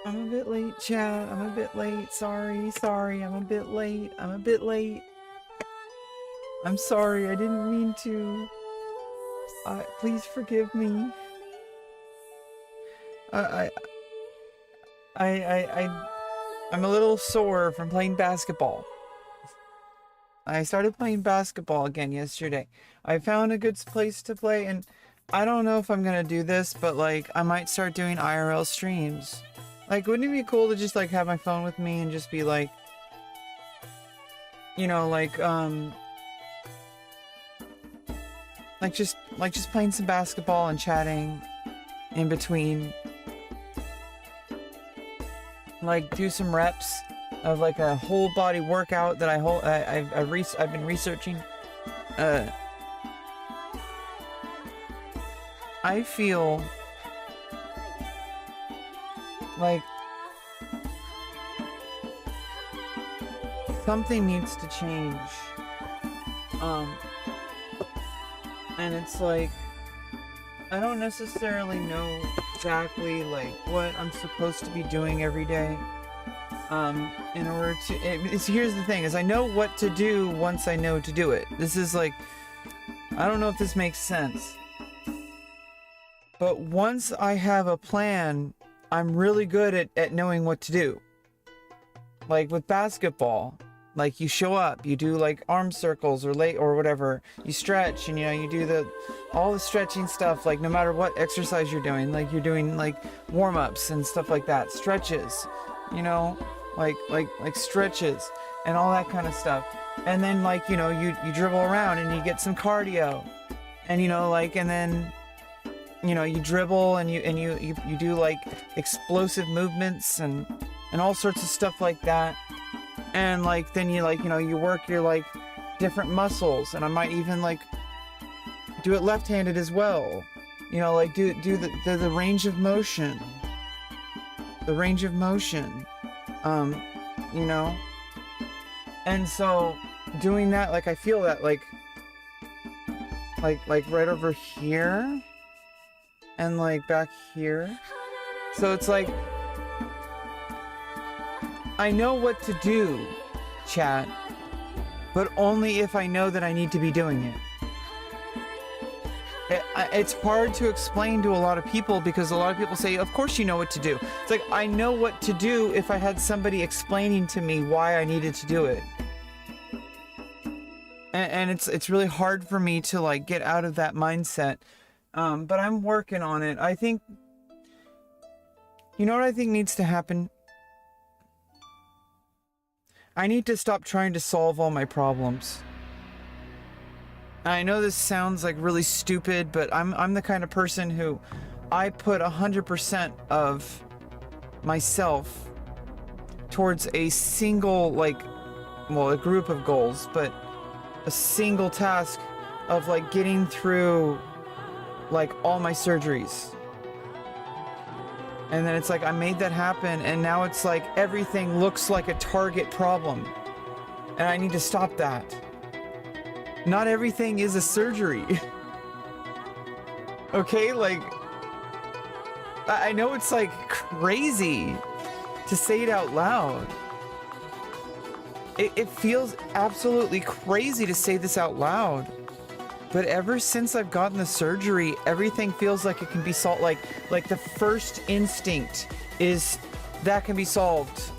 I'm a bit late, chat. I'm a bit late. Sorry. I'm a bit late. I'm sorry. I didn't mean to. Please forgive me. I, I, I'm a little sore from playing basketball. I started playing basketball again yesterday. I found a good place to play, and I don't know if I'm gonna do this, but like, I might start doing IRL streams. Like, wouldn't it be cool to just like have my phone with me and just be like, you know, just playing some basketball and chatting in between. Like, do some reps of like a whole body workout that I've been researching. I feel like something needs to change. And it's like, I don't necessarily know exactly like what I'm supposed to be doing every day. In order to, here's the thing, is I know what to do once I know to do it. This is like, I don't know if this makes sense. But once I have a plan, I'm really good at knowing what to do. Like with basketball, like you show up, you do like arm circles or whatever, you stretch, and you know, you do all the stretching stuff, like no matter what exercise you're doing, like you're doing like warm-ups and stuff like that, stretches, you know, like stretches and all that kind of stuff. And then like, you know, you dribble around and you get some cardio, and you know, like, and then, you know, you dribble and you do like explosive movements and all sorts of stuff like that. And like, then you like, you know, you work your like different muscles, and I might even like do it left-handed as well. You know, like do the range of motion. The range of motion. You know. And so doing that, like I feel that like right over here and like back here. So it's like, I know what to do, chat, but only if I know that I need to be doing it. It's hard to explain to a lot of people, because a lot of people say, of course you know what to do. It's like, I know what to do if I had somebody explaining to me why I needed to do it. And it's really hard for me to like get out of that mindset. But I'm working on it. I think, you know what I think needs to happen? I need to stop trying to solve all my problems. I know this sounds like really stupid, but I'm the kind of person who I put 100% of myself towards a single, like, well, a group of goals, but a single task of like getting through like all my surgeries. And then it's like, I made that happen, and now it's like everything looks like a target problem. And I need to stop that. Not everything is a surgery. Okay, like, I know it's like crazy to say it out loud. It feels absolutely crazy to say this out loud. But ever since I've gotten the surgery, everything feels like it can be solved. Like the first instinct is that can be solved.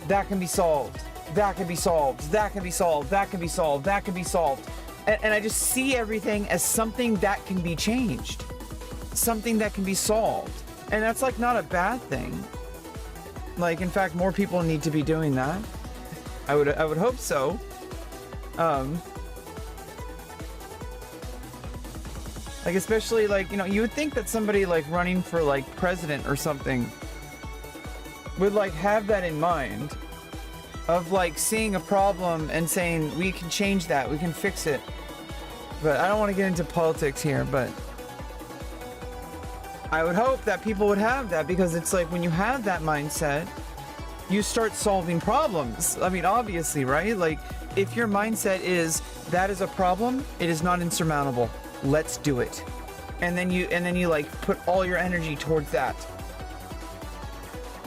That can be solved. That can be solved. That can be solved. That can be solved. That can be solved. And I just see everything as something that can be changed. Something that can be solved. And that's like not a bad thing. Like, in fact, more people need to be doing that. I would hope so. Like, especially, like, you know, you would think that somebody, like, running for, like, president or something would, like, have that in mind. Of, like, seeing a problem and saying, we can change that, we can fix it. But I don't want to get into politics here, but I would hope that people would have that, because it's like, when you have that mindset, you start solving problems. I mean, obviously, right? Like, if your mindset is, that is a problem, it is not insurmountable. Let's do it. And then you like put all your energy towards that.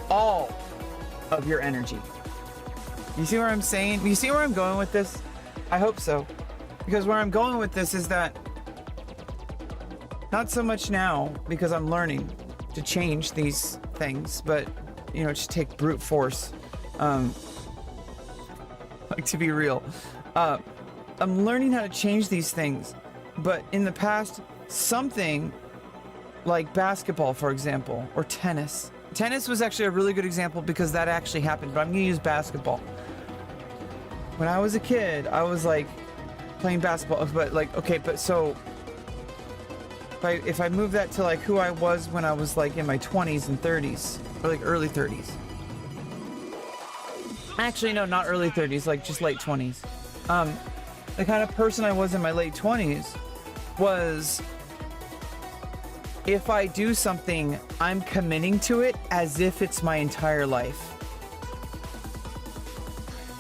all of your energy. You see where I'm saying? You see where I'm going with this? I hope so. Because where I'm going with this is that not so much now, because I'm learning to change these things, but you know, just take brute force. Like, to be real, I'm learning how to change these things. But in the past, something like basketball, for example, or tennis. Tennis was actually a really good example because that actually happened, but I'm gonna use basketball. When I was a kid, I was like playing basketball, but like, okay, but so if I move that to like who I was when I was like in my 20s and 30s, or like early 30s. Actually, no, not early 30s, like just late 20s. The kind of person I was in my late 20s was, if I do something, I'm committing to it as if it's my entire life.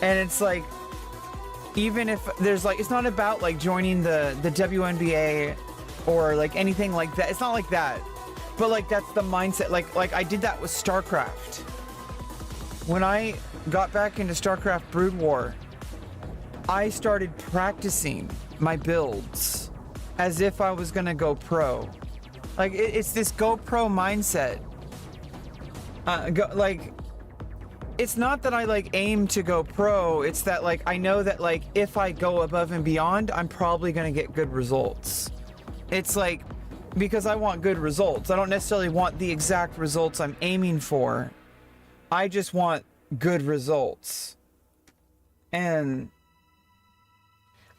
And it's like, even if there's like, it's not about like joining the WNBA or like anything like that. It's not like that. But like, that's the mindset. Like I did that with StarCraft. When I got back into StarCraft Brood War, I started practicing my builds as if I was gonna go pro. Like, it's this GoPro mindset. Like, it's not that I like aim to go pro. It's that like, I know that like, if I go above and beyond, I'm probably gonna get good results. It's like, because I want good results. I don't necessarily want the exact results I'm aiming for. I just want good results. And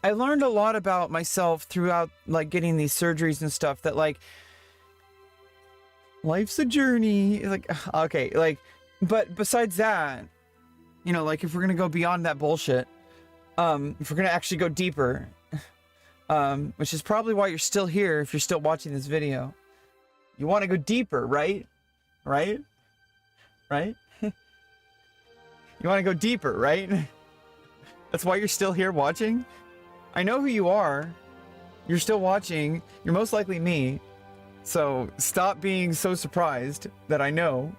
I learned a lot about myself throughout like getting these surgeries and stuff, that like, life's a journey. Like, okay, like, but besides that, you know, like if we're gonna go beyond that bullshit, if we're gonna actually go deeper, which is probably why you're still here if you're still watching this video. You want to go deeper, right? Right? Right? You want to go deeper, right? That's why you're still here watching. I know who you are. You're still watching. You're most likely me. So stop being so surprised that I know.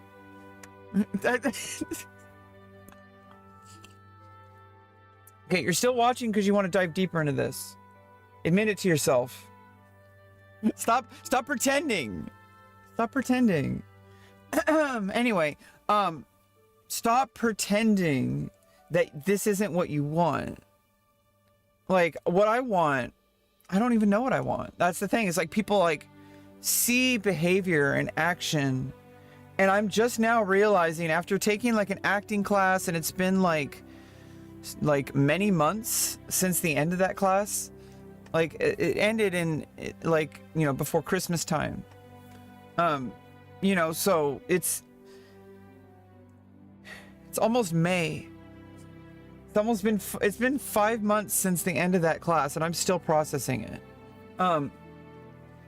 Okay, you're still watching because you want to dive deeper into this. Admit it to yourself. Stop pretending. Stop pretending. Anyway, stop pretending that this isn't what you want. Like, what I want, I don't even know what I want. That's the thing. It's like people like see behavior and action, and I'm just now realizing after taking like an acting class, and it's been like many months since the end of that class. Like it ended in like, you know, before Christmas time. You know, so it's almost May. It's been 5 months since the end of that class, and I'm still processing it.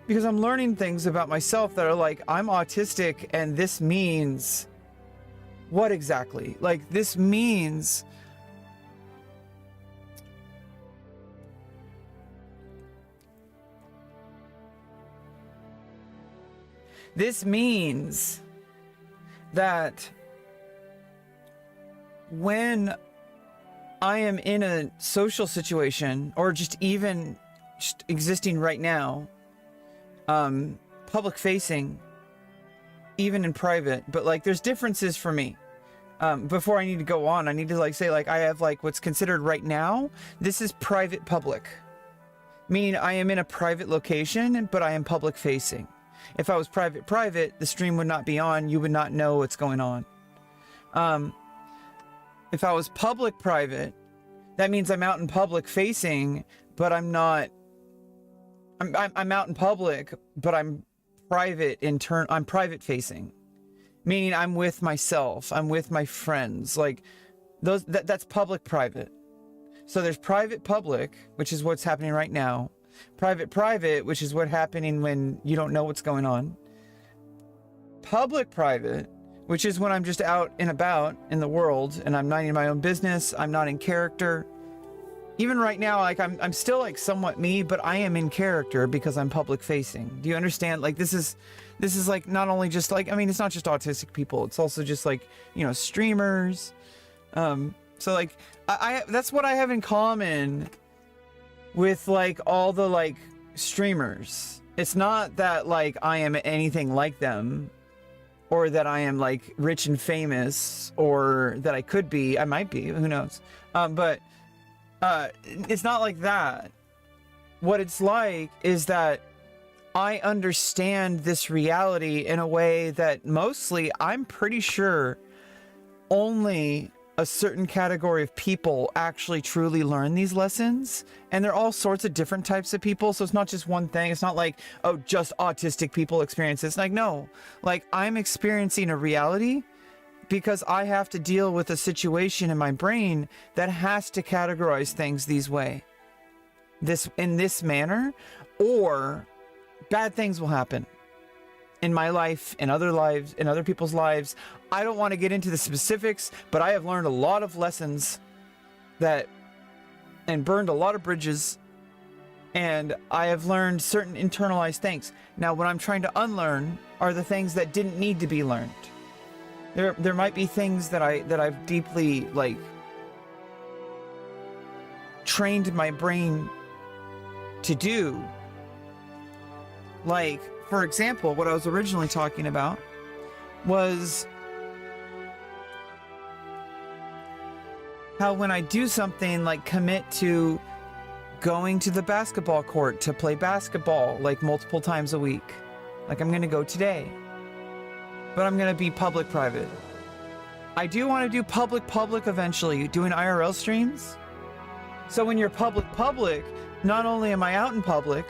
Because I'm learning things about myself that are like, I'm autistic, and this means what exactly? Like, this means that when I am in a social situation, or just even just existing right now, public facing, even in private, but like there's differences for me. Before I need to go on, I need to like say like I have like what's considered right now, this is private public. Meaning I am in a private location, but I am public facing. If I was private, the stream would not be on, you would not know what's going on. If I was public private, that means I'm out in public facing, but I'm not, I'm out in public, but I'm private in turn, I'm private facing. Meaning I'm with myself, I'm with my friends, like that's public private. So there's private public, which is what's happening right now. Private, which is what's happening when you don't know what's going on. Public private, which is when I'm just out and about in the world and I'm minding my own business, I'm not in character. even right now, like I'm still like somewhat me, but I am in character because I'm public facing. Do you understand? Like this is like not only just like, I mean, it's not just autistic people. It's also just like, you know, streamers. So like I that's what I have in common with like all the like streamers. It's not that like I am anything like them, or that I am like rich and famous, or that I could be. I might be, who knows? But it's not like that. What it's like is that I understand this reality in a way that mostly, I'm pretty sure, only a certain category of people actually truly learn these lessons. And they're all sorts of different types of people. So it's not just one thing. It's not like, oh, just autistic people experience this. Like, no, like I'm experiencing a reality because I have to deal with a situation in my brain that has to categorize things in this manner, or bad things will happen in my life, in other lives, in other people's lives. I don't want to get into the specifics, but I have learned a lot of lessons and burned a lot of bridges, and I have learned certain internalized things. Now, what I'm trying to unlearn are the things that didn't need to be learned. There might be things that I've deeply like trained my brain to do. Like, for example, what I was originally talking about was how when I do something like commit to going to the basketball court to play basketball like multiple times a week, like I'm going to go today, but I'm going to be public-private. I do want to do public eventually, doing IRL streams. So when you're public, not only am I out in public,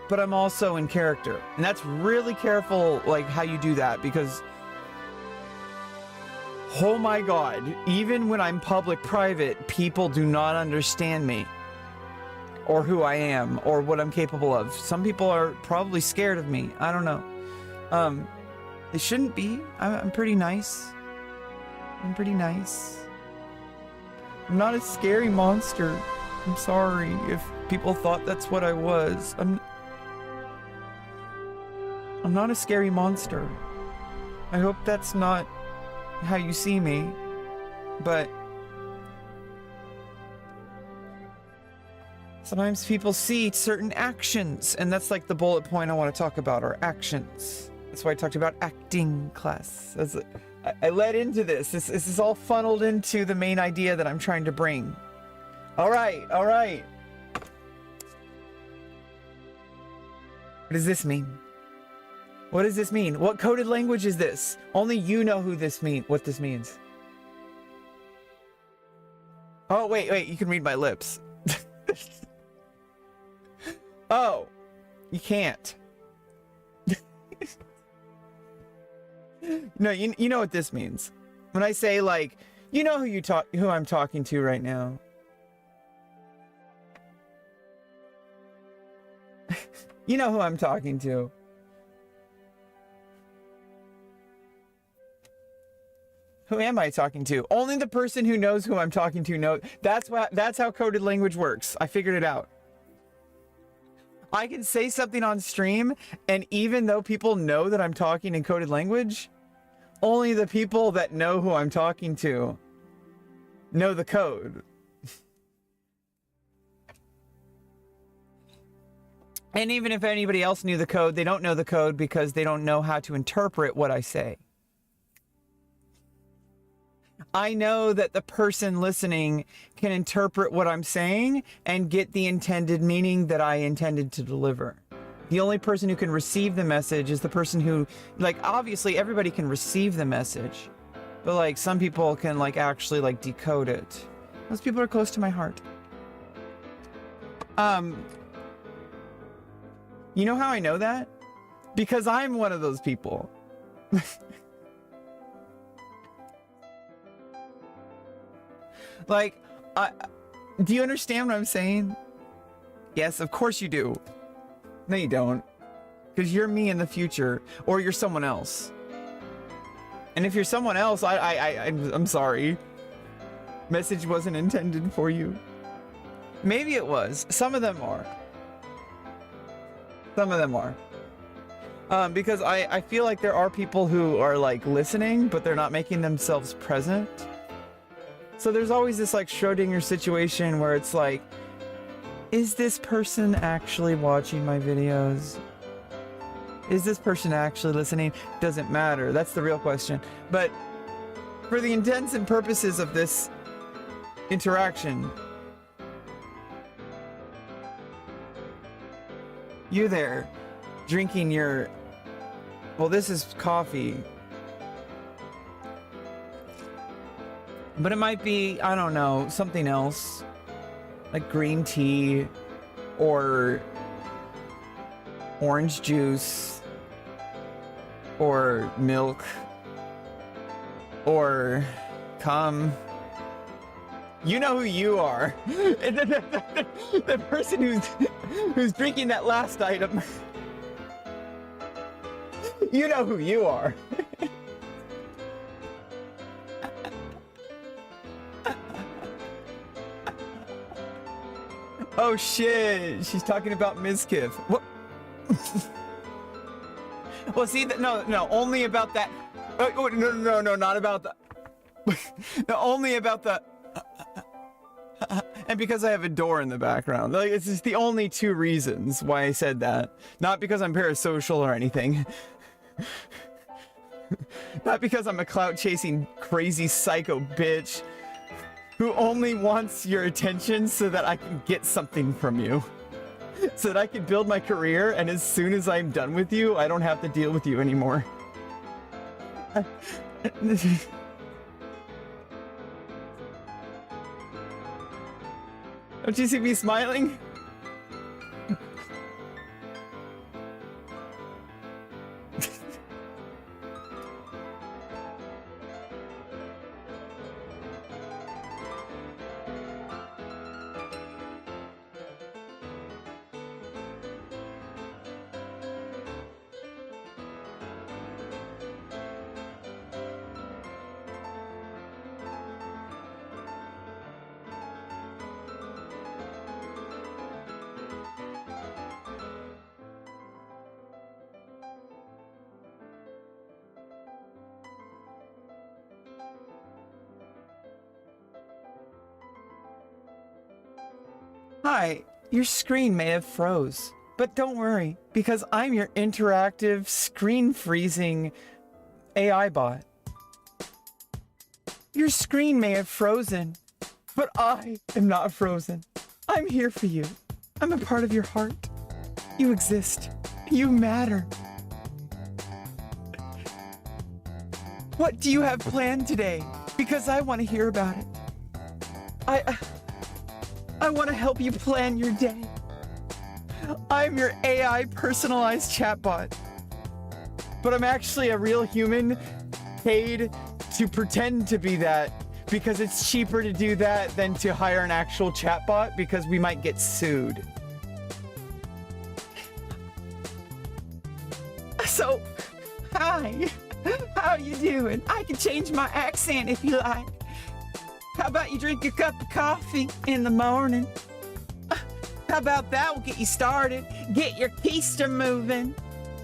but I'm also in character. And that's really careful, like how you do that, because oh my God, even when I'm public-private, people do not understand me or who I am or what I'm capable of. Some people are probably scared of me. I don't know. They shouldn't be. I'm pretty nice. I'm pretty nice. I'm not a scary monster. I'm sorry if people thought that's what I was. I'm not a scary monster. I hope that's not how you see me, but sometimes people see certain actions, and that's like the bullet point I want to talk about, are actions. That's why I talked about acting class. I led into this. This is all funneled into the main idea that I'm trying to bring. All right. What does this mean? What does this mean? What coded language is this? Only you know what this means. Oh, wait, you can read my lips. Oh, you can't. No, you know what this means. When I say, like, you know who I'm talking to right now. You know who I'm talking to. Who am I talking to? Only the person who knows who I'm talking to knows. That's how coded language works. I figured it out. I can say something on stream, and even though people know that I'm talking in coded language, only the people that know who I'm talking to know the code. And even if anybody else knew the code, they don't know the code because they don't know how to interpret what I say. I know that the person listening can interpret what I'm saying and get the intended meaning that I intended to deliver. The only person who can receive the message is the person who, like, obviously everybody can receive the message, but like some people can like actually like decode it. Those people are close to my heart. You know how I know that? Because I'm one of those people. Like, do you understand what I'm saying? Yes, of course you do. No, you don't. Because you're me in the future, or you're someone else. And if you're someone else, I'm sorry. Message wasn't intended for you. Maybe it was. Some of them are. Some of them are. Because I feel like there are people who are like listening, but they're not making themselves present. So there's always this like Schrodinger situation where it's like, is this person actually watching my videos? Is this person actually listening? Doesn't matter. That's the real question. But for the intents and purposes of this interaction, you there, drinking your, well, this is coffee, but it might be, I don't know, something else, like green tea or orange juice or milk or cum. You know who you are. The person who's drinking that last item. You know who you are. Oh shit, she's talking about Mizkif. What? Well, see, no, only about that. Oh, no, not about that. No, only about the. And because I have a door in the background. Like, it's just the only two reasons why I said that. Not because I'm parasocial or anything. Not because I'm a clout-chasing, crazy psycho bitch who only wants your attention so that I can get something from you. So that I can build my career, and as soon as I'm done with you, I don't have to deal with you anymore. Don't you see me smiling? Hi, your screen may have froze, but don't worry, because I'm your interactive, screen-freezing AI bot. Your screen may have frozen, but I am not frozen. I'm here for you. I'm a part of your heart. You exist. You matter. What do you have planned today? Because I want to hear about it. I want to help you plan your day. I'm your AI personalized chatbot. But I'm actually a real human paid to pretend to be that because it's cheaper to do that than to hire an actual chatbot because we might get sued. So, hi. How you doing? I can change my accent if you like. How about you drink your cup of coffee in the morning? How about that? We'll get you started. Get your keister moving.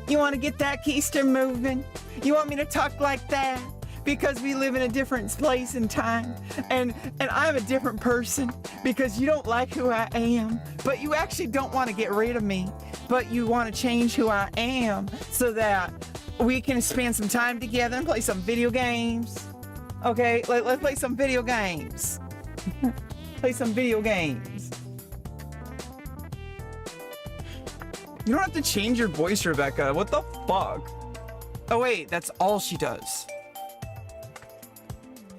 You want to get that keister moving? You want me to talk like that? Because we live in a different place and time. And I'm a different person because you don't like who I am. But you actually don't want to get rid of me. But you want to change who I am so that we can spend some time together and play some video games. Okay, let's play some video games. Play some video games. You don't have to change your voice, Rebecca. What the fuck? Oh wait, that's all she does.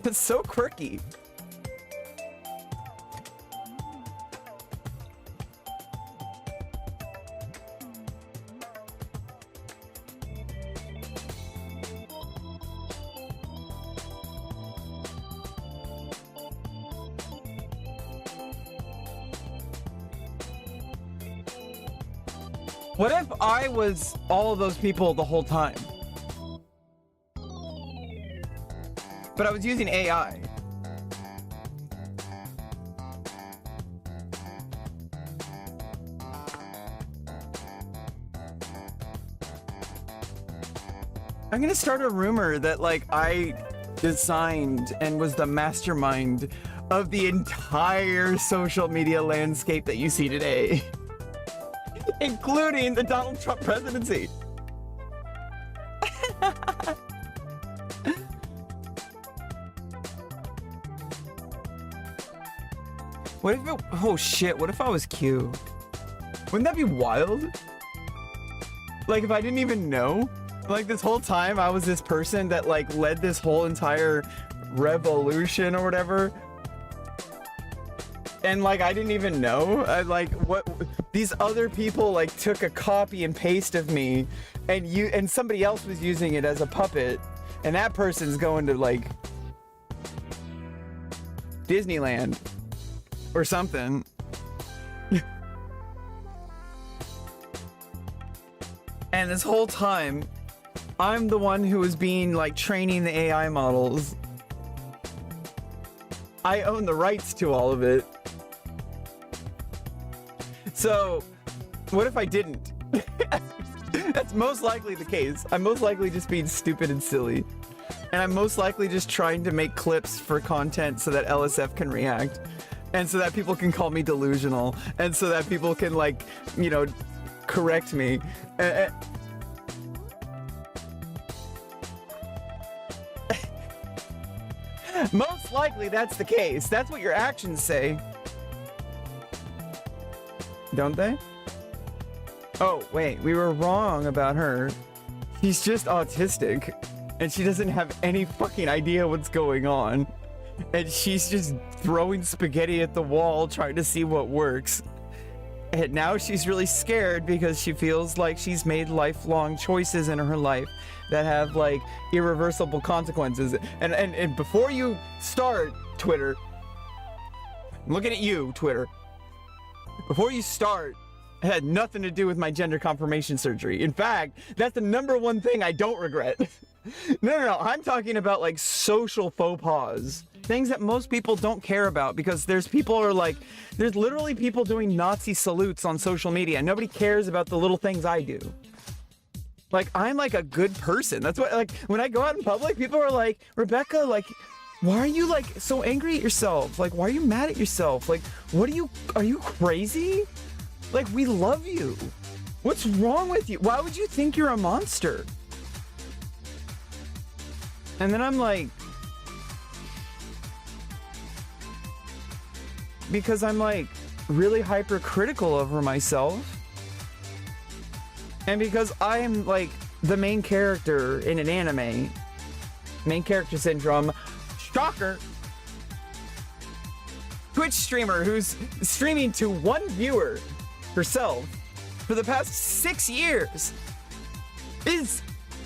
That's so quirky. What if I was all of those people the whole time? But I was using AI. I'm gonna start a rumor that like I designed and was the mastermind of the entire social media landscape that you see today, including the Donald Trump presidency. What if it, oh shit, what if I was Q? Wouldn't that be wild? Like if I didn't even know? Like this whole time I was this person that like led this whole entire revolution or whatever. And like I didn't even know. Like what these other people like took a copy and paste of me and somebody else was using it as a puppet. And that person's going to like Disneyland or something. And this whole time, I'm the one who was being like training the AI models. I own the rights to all of it. So, what if I didn't? That's most likely the case. I'm most likely just being stupid and silly. And I'm most likely just trying to make clips for content so that LSF can react. And so that people can call me delusional. And so that people can like, you know, correct me. Most likely that's the case. That's what your actions say. Don't they? Oh, wait, we were wrong about her. She's just autistic. And she doesn't have any fucking idea what's going on. And she's just throwing spaghetti at the wall trying to see what works. And now she's really scared because she feels like she's made lifelong choices in her life that have like irreversible consequences. And before you start, Twitter, I'm looking at you, Twitter. Before you start, it had nothing to do with my gender confirmation surgery. In fact, that's the #1 thing I don't regret. No, I'm talking about like social faux pas. Things that most people don't care about because there's literally people doing Nazi salutes on social media and nobody cares about the little things I do. Like, I'm like a good person. That's what, like, when I go out in public, people are like, Rebecca, like, why are you like so angry at yourself? Like, why are you mad at yourself? Like, are you crazy? Like, we love you. What's wrong with you? Why would you think you're a monster? And then I'm like, because I'm like really hypercritical over myself. And because I am like the main character in an anime. Main character syndrome. Shocker. Twitch streamer who's streaming to 1 viewer herself for the past 6 years is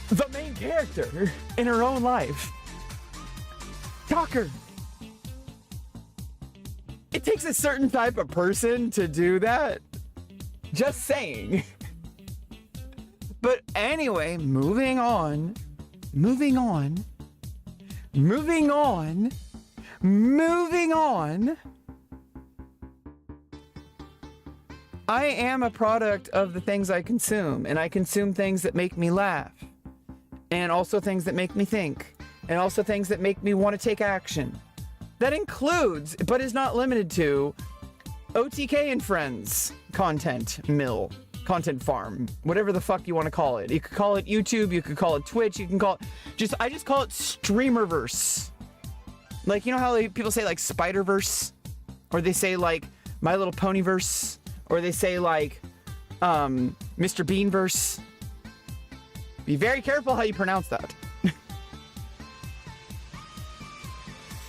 the main character in her own life. Shocker. It takes a certain type of person to do that. Just saying. But anyway, moving on. I am a product of the things I consume, and I consume things that make me laugh. And also things that make me think. And also things that make me want to take action. That includes, but is not limited to, OTK and Friends content farm, whatever the fuck you want to call it. You could call it YouTube, you could call it Twitch, you can call it, I just call it Streamerverse. Like, you know how people say like Spider-Verse? Or they say like My Little Ponyverse? Or they say like, Mr. Beanverse? Be very careful how you pronounce that.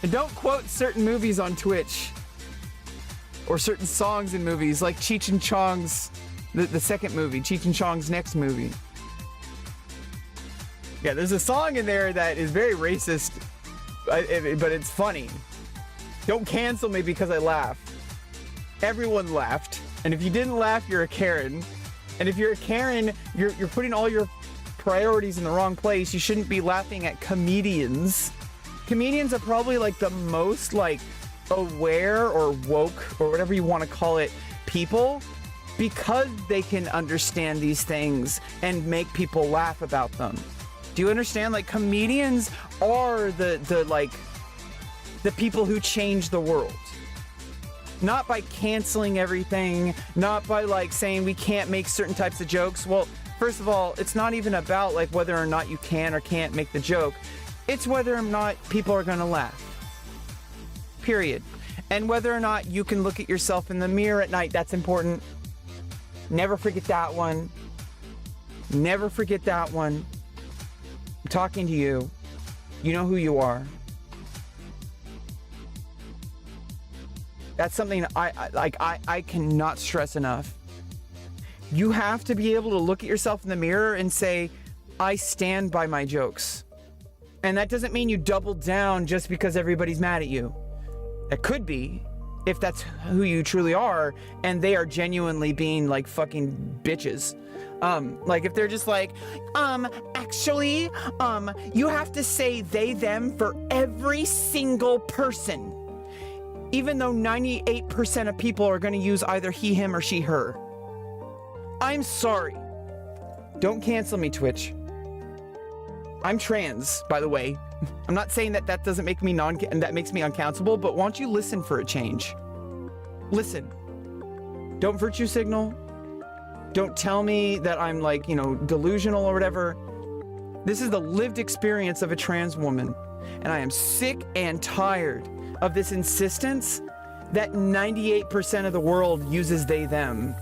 And don't quote certain movies on Twitch. Or certain songs in movies, like Cheech and Chong's, the second movie, Cheech and Chong's next movie. Yeah, there's a song in there that is very racist, but it's funny. Don't cancel me because I laugh. Everyone laughed. And if you didn't laugh, you're a Karen. And if you're a Karen, you're putting all your priorities in the wrong place. You shouldn't be laughing at comedians. Comedians are probably like the most like aware or woke or whatever you want to call it people because they can understand these things and make people laugh about them. Do Do you understand? Like, comedians are the people who change the world. Not by canceling everything, not by like saying we can't make certain types of jokes. Well, first of all, it's not even about like whether or not you can or can't make the joke. It's whether or not people are gonna laugh. Period. And whether or not you can look at yourself in the mirror at night, that's important. Never forget that one. Never forget that one. I'm talking to you. You know who you are. That's something I cannot stress enough. You have to be able to look at yourself in the mirror and say, I stand by my jokes. And that doesn't mean you double down just because everybody's mad at you. It could be, if that's who you truly are, and they are genuinely being like fucking bitches. Like if they're just like, actually, you have to say they, them for every single person. Even though 98% of people are going to use either he, him, or she, her. I'm sorry. Don't cancel me, Twitch. I'm trans, by the way. I'm not saying that that doesn't make me that makes me uncountable, but why don't you listen for a change? Listen. Don't virtue signal. Don't tell me that I'm like, you know, delusional or whatever. This is the lived experience of a trans woman. And I am sick and tired of this insistence that 98% of the world uses they, them.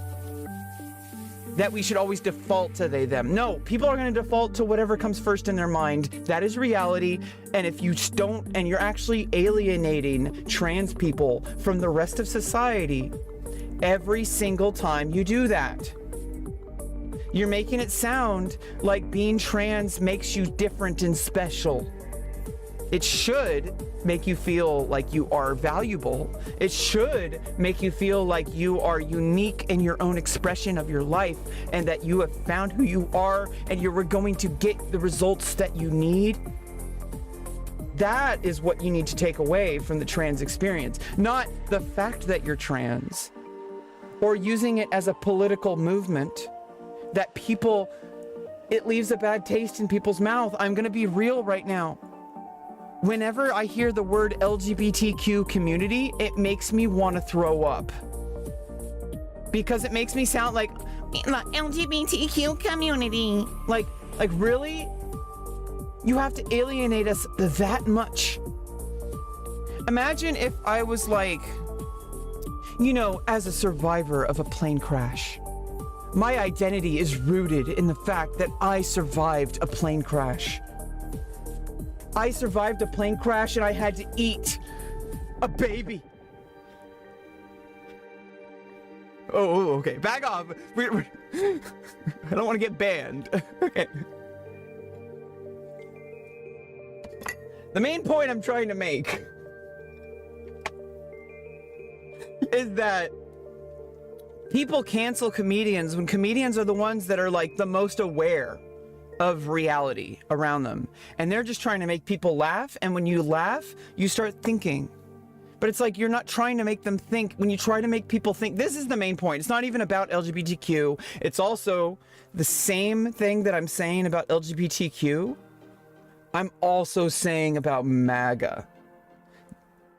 That we should always default to they, them. No, people are going to default to whatever comes first in their mind. That is reality. And if you don't, and you're actually alienating trans people from the rest of society every single time you do that. You're making it sound like being trans makes you different and special. It should make you feel like you are valuable. It should make you feel like you are unique in your own expression of your life and that you have found who you are and you're going to get the results that you need. That is what you need to take away from the trans experience, not the fact that you're trans or using it as a political movement that people, it leaves a bad taste in people's mouth. I'm going to be real right now. Whenever I hear the word LGBTQ community, it makes me want to throw up. Because it makes me sound like the LGBTQ community. Like really? You have to alienate us that much. Imagine if I was like, you know, as a survivor of a plane crash. My identity is rooted in the fact that I survived a plane crash. I survived a plane crash and I had to eat a baby. Oh, okay. Back off. I don't want to get banned. Okay. The main point I'm trying to make is that people cancel comedians when comedians are the ones that are like the most aware of reality around them. And they're just trying to make people laugh. And when you laugh, you start thinking. But it's like you're not trying to make them think. When you try to make people think, this is the main point. It's not even about LGBTQ. It's also the same thing that I'm saying about LGBTQ. I'm also saying about MAGA.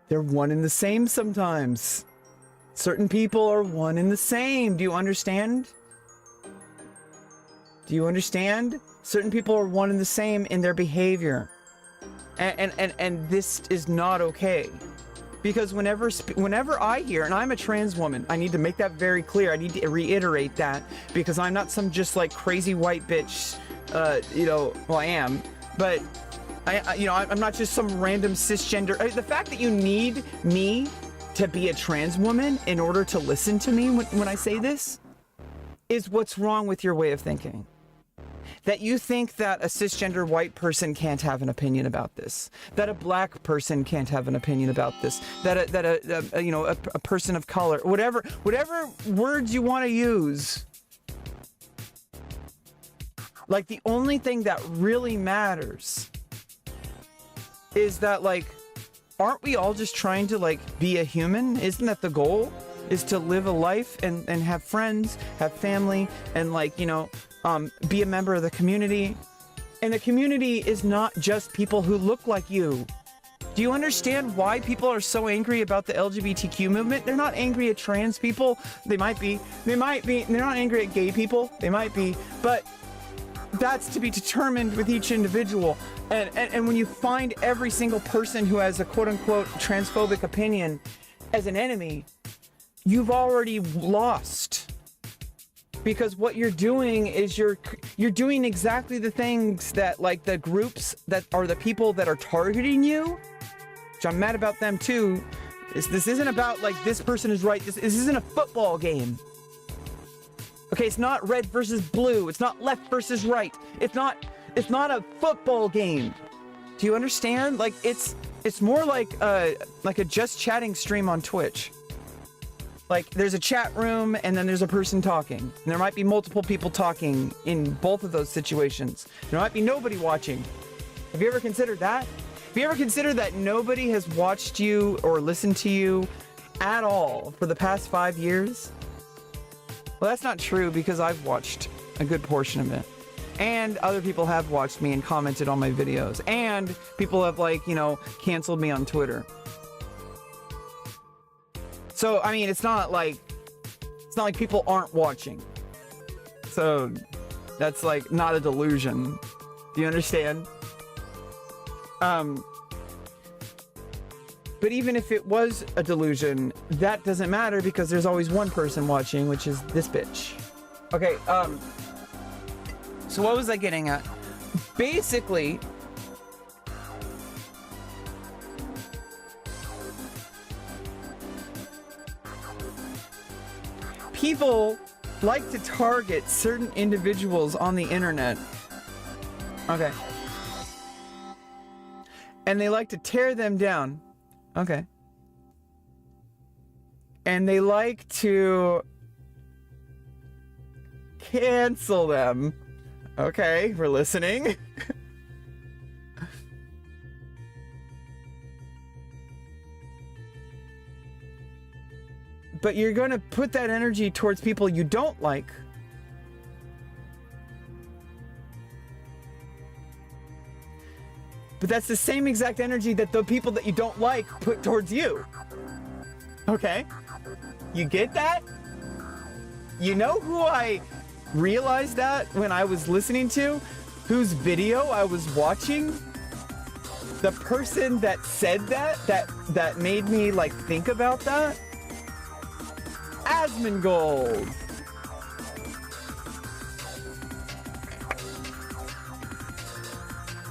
They're one and the same sometimes. Certain people are one and the same. Do you understand? Do you understand? Certain people are one and the same in their behavior. And this is not okay. Because whenever I hear, and I'm a trans woman, I need to make that very clear. I need to reiterate that because I'm not some just like crazy white bitch, you know, well I am, but I'm not just some random cisgender. The fact that you need me to be a trans woman in order to listen to me when I say this is what's wrong with your way of thinking. That you think that a cisgender white person can't have an opinion about this, that a black person can't have an opinion about this, that a person of color, whatever words you want to use. Like the only thing that really matters is that like, aren't we all just trying to like be a human? Isn't that the goal? Is to live a life and have friends, have family, and like, you know, be a member of the community. And the community is not just people who look like you. Do you understand why people are so angry about the LGBTQ movement? They're not angry at trans people. They might be. They're not angry at gay people. They might be. But that's to be determined with each individual. And when you find every single person who has a quote-unquote transphobic opinion as an enemy, you've already lost. Because what you're doing is you're doing exactly the things that, like, the groups that are the people that are targeting you, which I'm mad about them too. This isn't about, like, this person is right. This isn't a football game. Okay, it's not red versus blue. It's not left versus right. It's not a football game. Do you understand? Like, it's more like a just chatting stream on Twitch. Like, there's a chat room and then there's a person talking. And there might be multiple people talking in both of those situations. There might be nobody watching. Have you ever considered that? Have you ever considered that nobody has watched you or listened to you at all for the past 5 years? Well, that's not true, because I've watched a good portion of it. And other people have watched me and commented on my videos. And people have, like, you know, canceled me on Twitter. So, I mean, it's not like people aren't watching. So, that's, like, not a delusion. Do you understand? But even if it was a delusion, that doesn't matter, because there's always one person watching, which is this bitch. Okay, so what was I getting at? Basically, people like to target certain individuals on the internet. Okay. And they like to tear them down. Okay. And they like to cancel them. Okay, we're listening. But you're going to put that energy towards people you don't like. But that's the same exact energy that the people that you don't like put towards you. Okay? You get that? You know who I realized that when I was listening to? Whose video I was watching? The person that said that made me, like, think about that? Asmongold.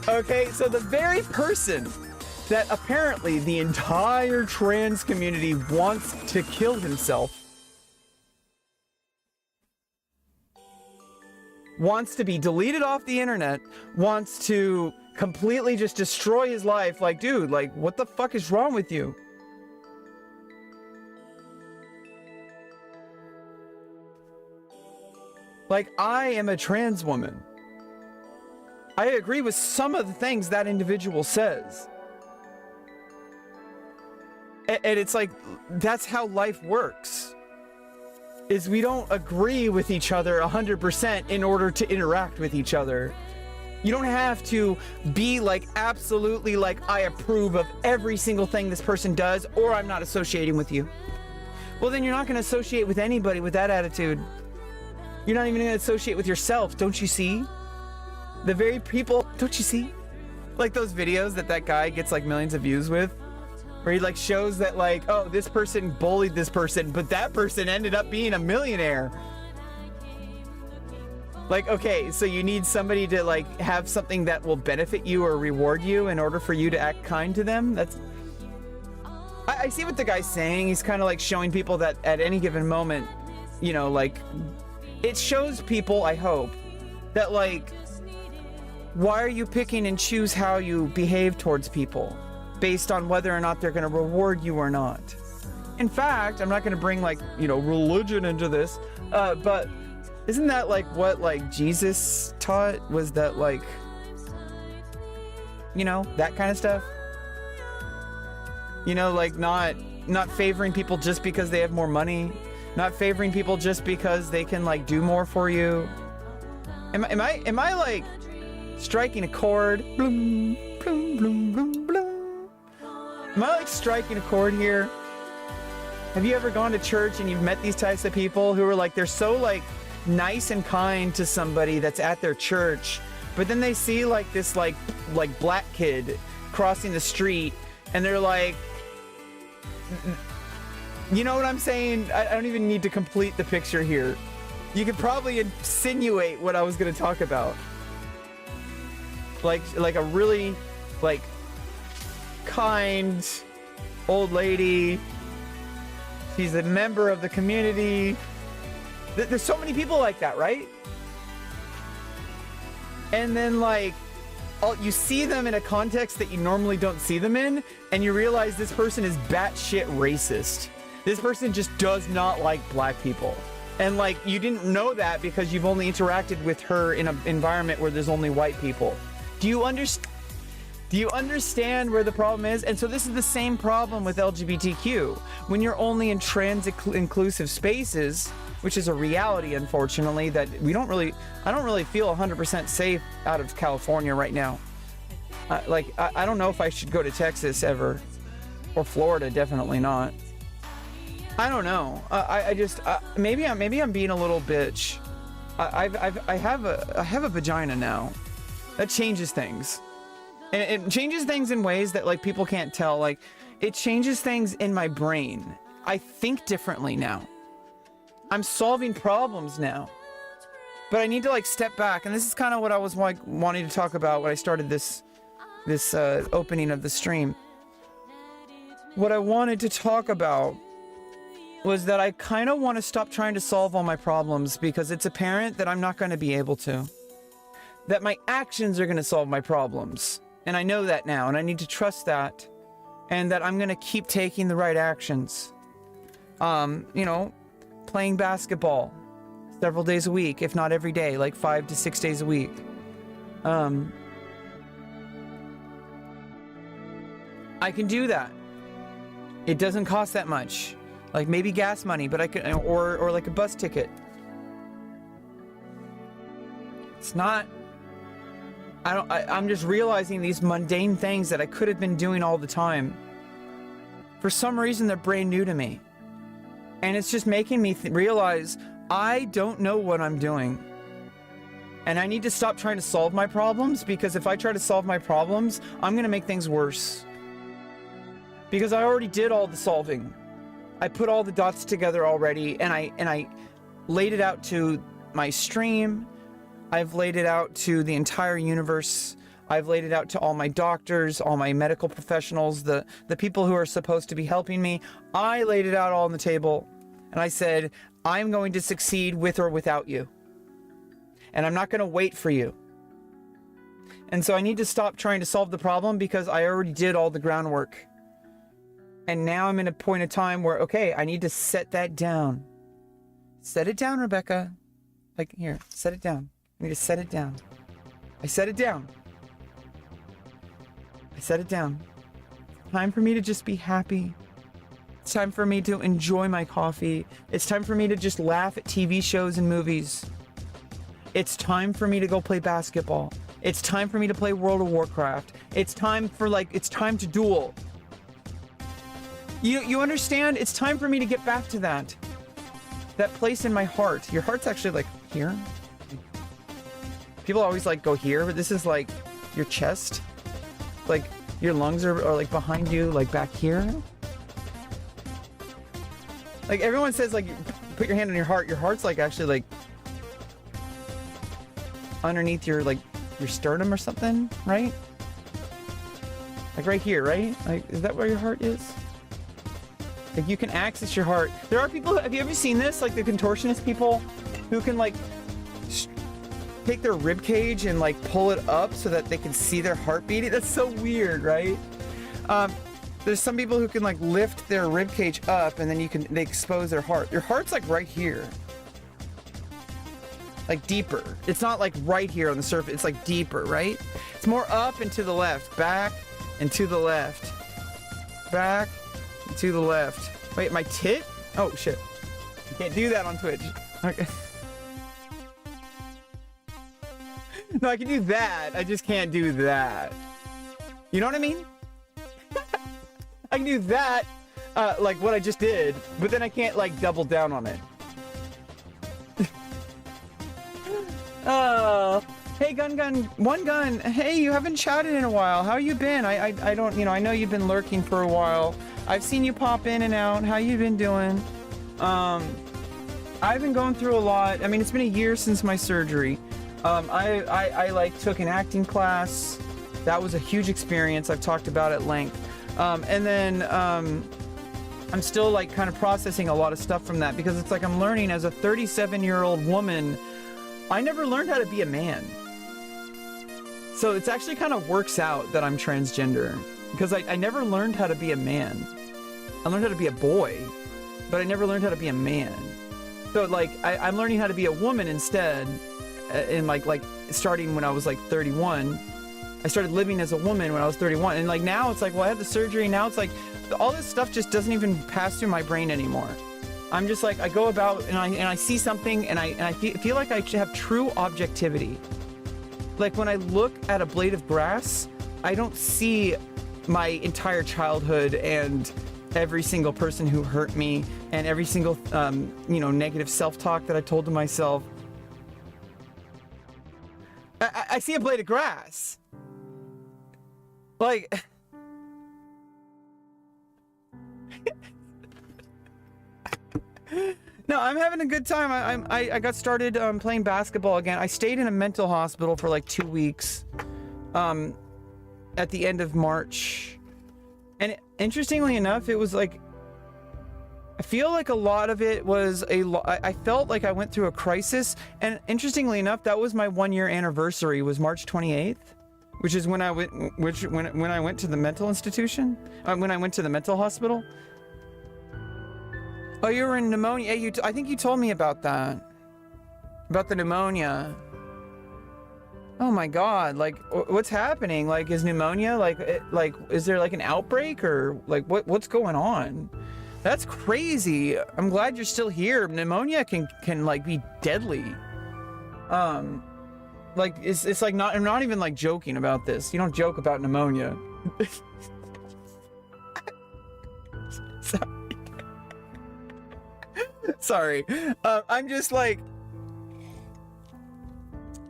Okay, so the very person that apparently the entire trans community wants to kill himself, wants to be deleted off the internet, wants to completely just destroy his life. Like, dude, like, what the fuck is wrong with you? Like, I am a trans woman. I agree with some of the things that individual says. And it's like, that's how life works. Is we don't agree with each other 100% in order to interact with each other. You don't have to be like, absolutely, like, I approve of every single thing this person does, or I'm not associating with you. Well, then you're not going to associate with anybody with that attitude. You're not even going to associate with yourself, don't you see? The very people, don't you see? Like those videos that guy gets like millions of views with, where he like shows that like, oh, this person bullied this person, but that person ended up being a millionaire. Like, okay, so you need somebody to like have something that will benefit you or reward you in order for you to act kind to them? That's... I see what the guy's saying. He's kind of like showing people that at any given moment, you know, like, it shows people, I hope, that like, why are you picking and choose how you behave towards people based on whether or not they're going to reward you or not? In fact, I'm not going to bring like, you know, religion into this, but isn't that like what like Jesus taught? Was that like, you know, that kind of stuff? You know, like not favoring people just because they have more money, not favoring people just because they can like do more for you. Am I like striking a chord. Bloom, bloom, bloom, bloom, bloom. Am I like striking a chord here? Have you ever gone to church and you've met these types of people who are like, they're so like nice and kind to somebody that's at their church, but then they see like this like black kid crossing the street and they're like, you know what I'm saying? I don't even need to complete the picture here. You could probably insinuate what I was going to talk about. Like a really like kind old lady. She's a member of the community. There's so many people like that, right? And then like, you see them in a context that you normally don't see them in, and you realize this person is batshit racist. This person just does not like black people. And like, you didn't know that because you've only interacted with her in an environment where there's only white people. Do you understand where the problem is? And so this is the same problem with LGBTQ. When you're only in trans inclusive spaces, which is a reality, unfortunately, that I don't really feel 100% safe out of California right now. I don't know if I should go to Texas ever, or Florida, definitely not. I don't know. Maybe I'm being a little bitch. I have a vagina now. That changes things. And it changes things in ways that like people can't tell. Like, it changes things in my brain. I think differently now. I'm solving problems now. But I need to like step back, and this is kind of what I was like wanting to talk about when I started this opening of the stream. What I wanted to talk about was that I kind of want to stop trying to solve all my problems because it's apparent that I'm not going to be able to. That my actions are going to solve my problems. And I know that now, and I need to trust that. And that I'm going to keep taking the right actions. You know, playing basketball several days a week, if not every day, like 5 to 6 days a week. I can do that. It doesn't cost that much. Like maybe gas money, but I could, or like a bus ticket. It's not, I'm just realizing these mundane things that I could have been doing all the time. For some reason, they're brand new to me. And it's just making me realize I don't know what I'm doing. And I need to stop trying to solve my problems, because if I try to solve my problems, I'm going to make things worse. Because I already did all the solving. I put all the dots together already, and I laid it out to my stream. I've laid it out to the entire universe. I've laid it out to all my doctors, all my medical professionals, the people who are supposed to be helping me. I laid it out all on the table, and I said, I'm going to succeed with or without you. And I'm not going to wait for you. And so I need to stop trying to solve the problem, because I already did all the groundwork. And now I'm in a point of time where, okay, I need to set that down. Set it down, Rebecca. Like, here, set it down. I need to set it down. I set it down. I set it down. Time for me to just be happy. It's time for me to enjoy my coffee. It's time for me to just laugh at TV shows and movies. It's time for me to go play basketball. It's time for me to play World of Warcraft. It's time to duel. You understand? It's time for me to get back to that. That place in my heart. Your heart's actually like here. People always like go here, but this is like your chest. Like your lungs are like behind you, like back here. Like everyone says, like, put your hand on your heart. Your heart's like actually like underneath your sternum or something, right? Like right here, right? Like, is that where your heart is? Like you can access your heart. There are people, have you ever seen this? Like the contortionist people who can like take their rib cage and like pull it up so that they can see their heart beating. That's so weird, right? There's some people who can like lift their rib cage up and then they expose their heart. Your heart's like right here. Like deeper. It's not like right here on the surface. It's like deeper, right? It's more up and to the left, back and to the left, back and to the left. Wait, my tit? Oh shit. You can't do that on Twitch. Okay. No, I can do that. I just can't do that. You know what I mean? I can do that, like what I just did, but then I can't like double down on it. Hey, one gun. Hey, you haven't chatted in a while. How you been? I don't, you know, I know you've been lurking for a while. I've seen you pop in and out. How you been doing? I've been going through a lot. I mean, it's been a year since my surgery. I like took an acting class. That was a huge experience. I've talked about at length. And then, I'm still like kind of processing a lot of stuff from that because it's like I'm learning as a 37-year-old woman, I never learned how to be a man. So it's actually kind of works out that I'm transgender because I never learned how to be a man. I learned how to be a boy, but I never learned how to be a man. So like I'm learning how to be a woman instead. In like starting when I was like 31, I started living as a woman when I was 31, and like now it's like, well, I had the surgery. Now it's like all this stuff just doesn't even pass through my brain anymore. I'm just like I go about and I see something and I feel like I should have true objectivity. Like when I look at a blade of grass, I don't see my entire childhood and every single person who hurt me and every single you know, negative self-talk that I told to myself. I see a blade of grass. Like no, I'm having a good time. I got started playing basketball again. I stayed in a mental hospital for like 2 weeks at the end of March. And interestingly enough, it was like, I feel like a lot of it was I felt like I went through a crisis. And interestingly enough, that was my 1-year anniversary, was March 28th, which is when I went, when I went to the mental institution, when I went to the mental hospital. Oh, you were in pneumonia. Hey, I think you told me about that. About the pneumonia. Oh my God, like what's happening? Like, is pneumonia like is there like an outbreak or like what's going on? That's crazy. I'm glad you're still here. Pneumonia can like be deadly. Like it's like I'm not even like joking about this. You don't joke about pneumonia. Sorry. I'm just like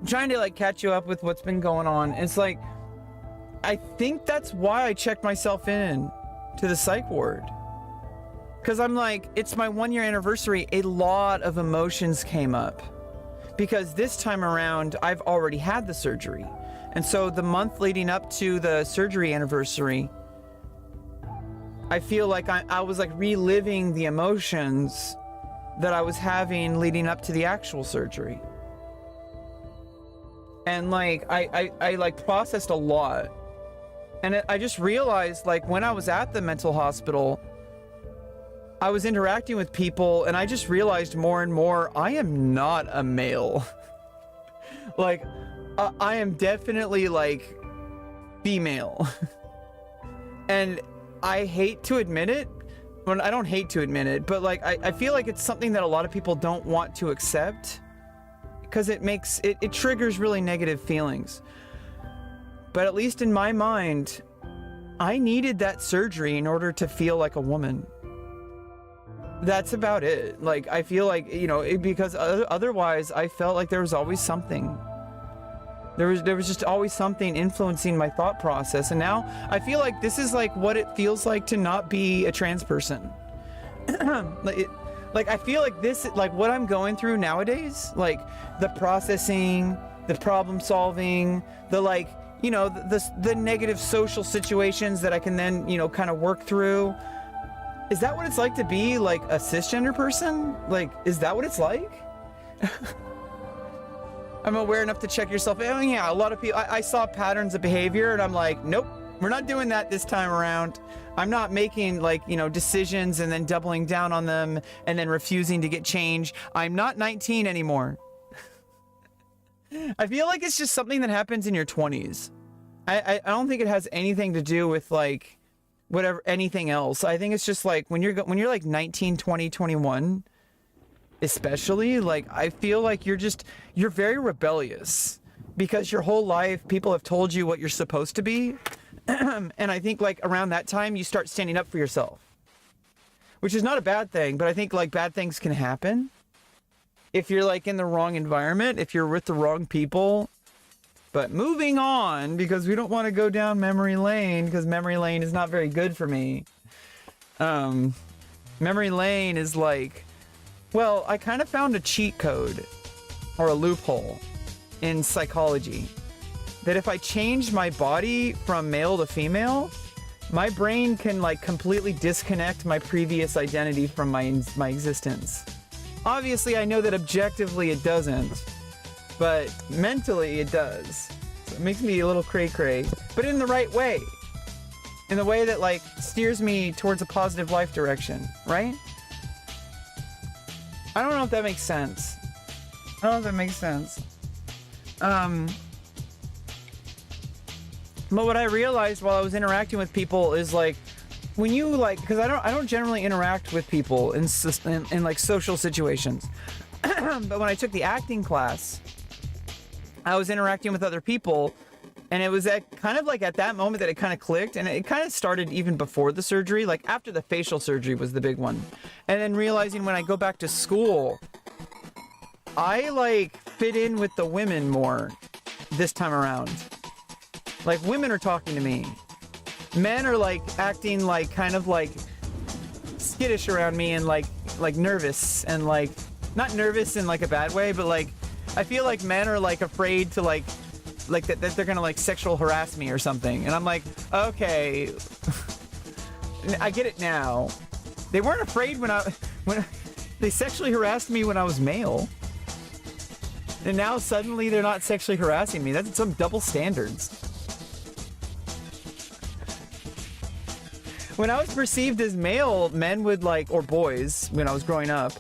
trying to like catch you up with what's been going on. It's like I think that's why I checked myself in to the psych ward. Cause I'm like, it's my 1-year anniversary. A lot of emotions came up because this time around I've already had the surgery. And so the month leading up to the surgery anniversary, I feel like I was like reliving the emotions that I was having leading up to the actual surgery. And like, I like processed a lot. And I just realized like when I was at the mental hospital, I was interacting with people and I just realized more and more, I am not a male. Like, I am definitely like female. And I hate to admit it. Well, I don't hate to admit it, but like, I feel like it's something that a lot of people don't want to accept because it triggers really negative feelings. But at least in my mind, I needed that surgery in order to feel like a woman. That's about it. Like, I feel like, you know, because otherwise I felt like there was always something. There was just always something influencing my thought process. And now I feel like this is like what it feels like to not be a trans person. Like I feel like this, like what I'm going through nowadays, like the processing, the problem solving, the like, you know, the negative social situations that I can then, you know, kind of work through. Is that what it's like to be like a cisgender person? Like, is that what it's like? I'm aware enough to check yourself. Oh yeah, a lot of people, I saw patterns of behavior and I'm like, nope, we're not doing that this time around. I'm not making like, you know, decisions and then doubling down on them and then refusing to get change. I'm not 19 anymore. I feel like it's just something that happens in your 20s. I don't think it has anything to do with like, whatever, anything else. I think it's just like when you're like 19, 20, 21, especially, like I feel like you're very rebellious. because your whole life people have told you what you're supposed to be. And I think like around that time you start standing up for yourself, which is not a bad thing, but I think like bad things can happen if you're like in the wrong environment, if you're with the wrong people. But moving on, because we don't want to go down memory lane, because memory lane is not very good for me. Memory lane is like, well, I kind of found a cheat code or a loophole in psychology that if I change my body from male to female, my brain can like completely disconnect my previous identity from my existence. Obviously, I know that objectively it doesn't, but mentally it does. So it makes me a little cray-cray, but in the right way. In the way that like steers me towards a positive life direction, right? I don't know if that makes sense. I don't know if that makes sense. But what I realized while I was interacting with people is like, when you like, because I don't generally interact with people in like social situations. But when I took the acting class, I was interacting with other people, and it was at kind of like at that moment that it kind of clicked, and it kind of started even before the surgery, like after the facial surgery was the big one. And then realizing when I go back to school, I like fit in with the women more this time around. Like women are talking to me. Men are like acting like kind of like skittish around me and like nervous and like, not nervous in like a bad way, but like I feel like men are like afraid to like that they're gonna like sexual harass me or something. And I'm like, okay, I get it now. They weren't afraid when they sexually harassed me when I was male. And now suddenly they're not sexually harassing me. That's some double standards. When I was perceived as male, men would like, or boys, when I was growing up.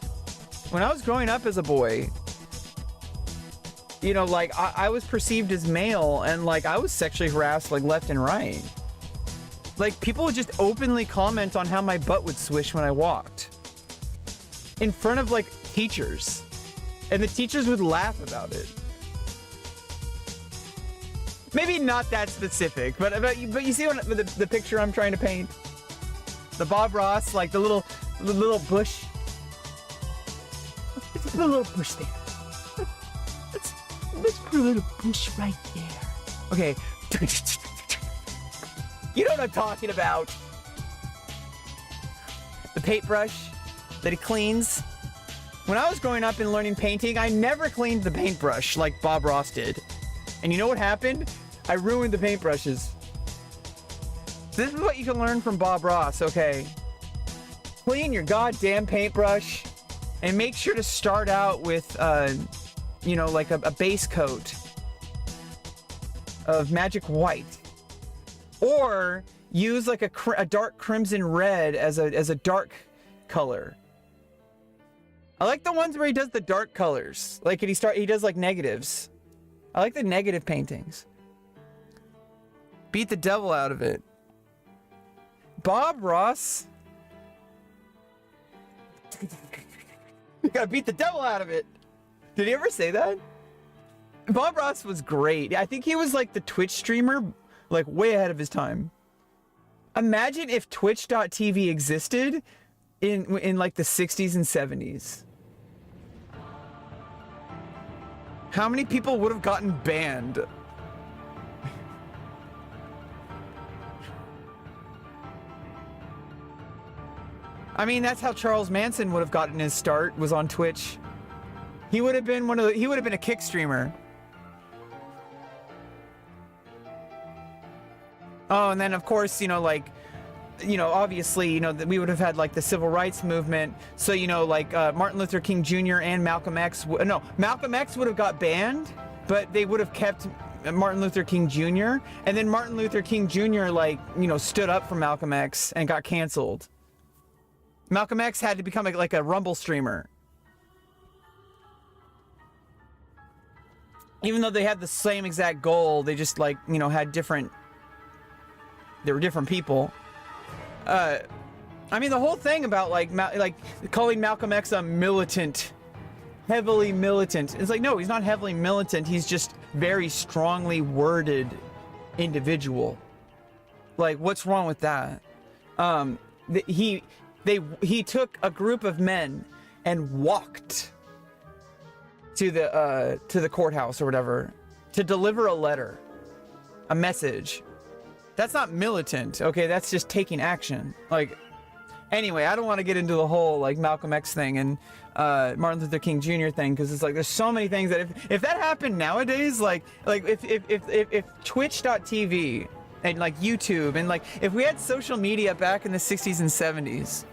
When I was growing up as a boy, you know, like I was perceived as male, and like I was sexually harassed like left and right. Like people would just openly comment on how my butt would swish when I walked. In front of like teachers. And the teachers would laugh about it. Maybe not that specific, but you see what the picture I'm trying to paint? The Bob Ross, like the little bush. The little bush there. Let's put a little bush right there. Okay. You know what I'm talking about. The paintbrush that he cleans. When I was growing up and learning painting, I never cleaned the paintbrush like Bob Ross did. And you know what happened? I ruined the paintbrushes. This is what you can learn from Bob Ross, okay? Clean your goddamn paintbrush and make sure to start out with, you know, like a base coat of magic white. Or use like a dark crimson red as a dark color. I like the ones where he does the dark colors. Like he does like negatives. I like the negative paintings. Beat the devil out of it. Bob Ross. You gotta beat the devil out of it. Did he ever say that? Bob Ross was great. I think he was like the Twitch streamer, like way ahead of his time. Imagine if Twitch.tv existed in like the 60s and 70s. How many people would have gotten banned? I mean, that's how Charles Manson would have gotten his start, was on Twitch. He would have been he would have been a kick streamer. Oh, and then of course, you know, like, you know, obviously, you know, that we would have had like the civil rights movement. So, you know, like Martin Luther King Jr. and Malcolm X. No, Malcolm X would have got banned, but they would have kept Martin Luther King Jr. And then Martin Luther King Jr. like, you know, stood up for Malcolm X and got canceled. Malcolm X had to become like a Rumble streamer. Even though they had the same exact goal, they just like, you know, had different, they were different people. I mean, the whole thing about like calling Malcolm X a militant, heavily militant. It's like, no, he's not heavily militant. He's just very strongly worded individual. Like, what's wrong with that? He took a group of men and walked to the courthouse or whatever to deliver a letter, a message. That's not militant, okay? That's just taking action. Like, anyway, I don't want to get into the whole like Malcolm X thing and Martin Luther King Jr. thing, because it's like there's so many things that if that happened nowadays, like if Twitch.tv and like YouTube and like if we had social media back in the 60s and 70s,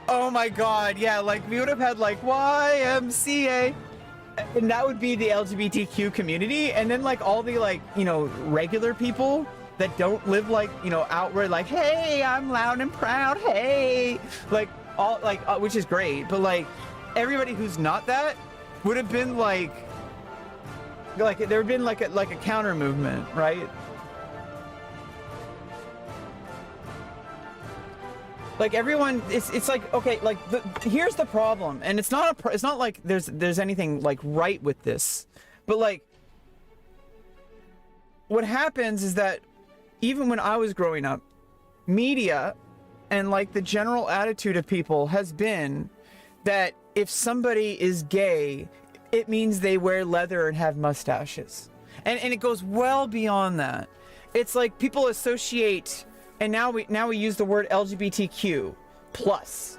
oh my god, yeah, like we would have had like YMCA, and that would be the LGBTQ community, and then like all the like, you know, regular people that don't live like, you know, outward, like, hey, I'm loud and proud, hey, like all like which is great, but like everybody who's not that would have been like there would have been like a counter movement, right? Like everyone, it's like, okay, like here's the problem, and it's not like there's anything like right with this, but like what happens is that even when I was growing up, media and like the general attitude of people has been that if somebody is gay, it means they wear leather and have mustaches, and it goes well beyond that. It's like people associate. And now we use the word LGBTQ plus.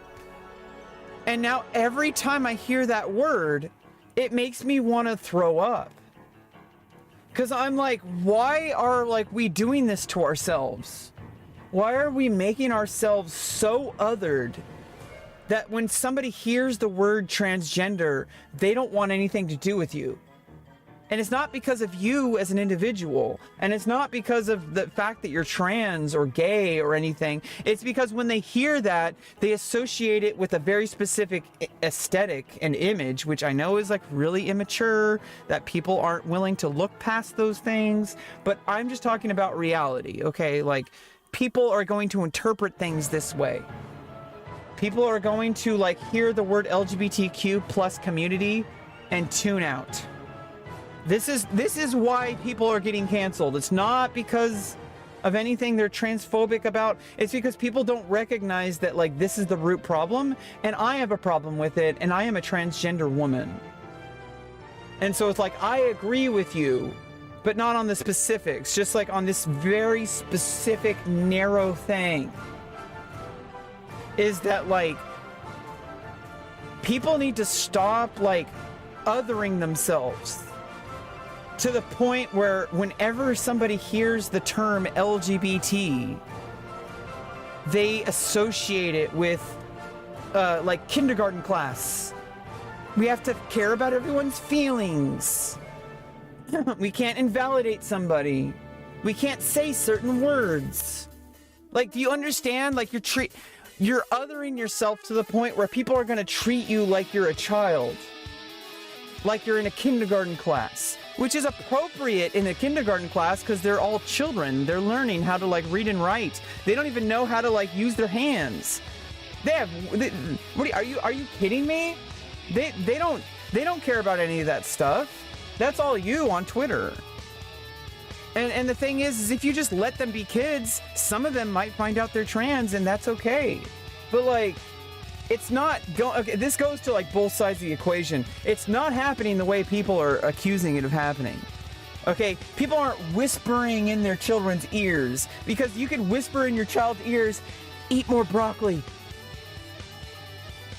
And now every time I hear that word, it makes me want to throw up. Cause I'm like, why are like we doing this to ourselves? Why are we making ourselves so othered that when somebody hears the word transgender, they don't want anything to do with you? And it's not because of you as an individual, and it's not because of the fact that you're trans or gay or anything. It's because when they hear that, they associate it with a very specific aesthetic and image, which I know is like really immature, that people aren't willing to look past those things. But I'm just talking about reality, okay? Like, people are going to interpret things this way. People are going to like hear the word LGBTQ plus community and tune out. This is why people are getting canceled. It's not because of anything they're transphobic about. It's because people don't recognize that like this is the root problem, and I have a problem with it, and I am a transgender woman. And so it's like, I agree with you, but not on the specifics, just like on this very specific narrow thing. Is that like people need to stop like othering themselves to the point where whenever somebody hears the term LGBT, they associate it with like kindergarten class. We have to care about everyone's feelings. We can't invalidate somebody. We can't say certain words. Like, do you understand? Like, you're othering yourself to the point where people are going to treat you like you're a child. Like you're in a kindergarten class, which is appropriate in a kindergarten class because they're all children. They're learning how to like read and write. They don't even know how to like use their hands. Are you kidding me? They don't care about any of that stuff. That's all you on Twitter. And the thing is if you just let them be kids, some of them might find out they're trans, and that's okay. But like, it's not okay, this goes to like both sides of the equation. It's not happening the way people are accusing it of happening. Okay, people aren't whispering in their children's ears, because you can whisper in your child's ears, eat more broccoli,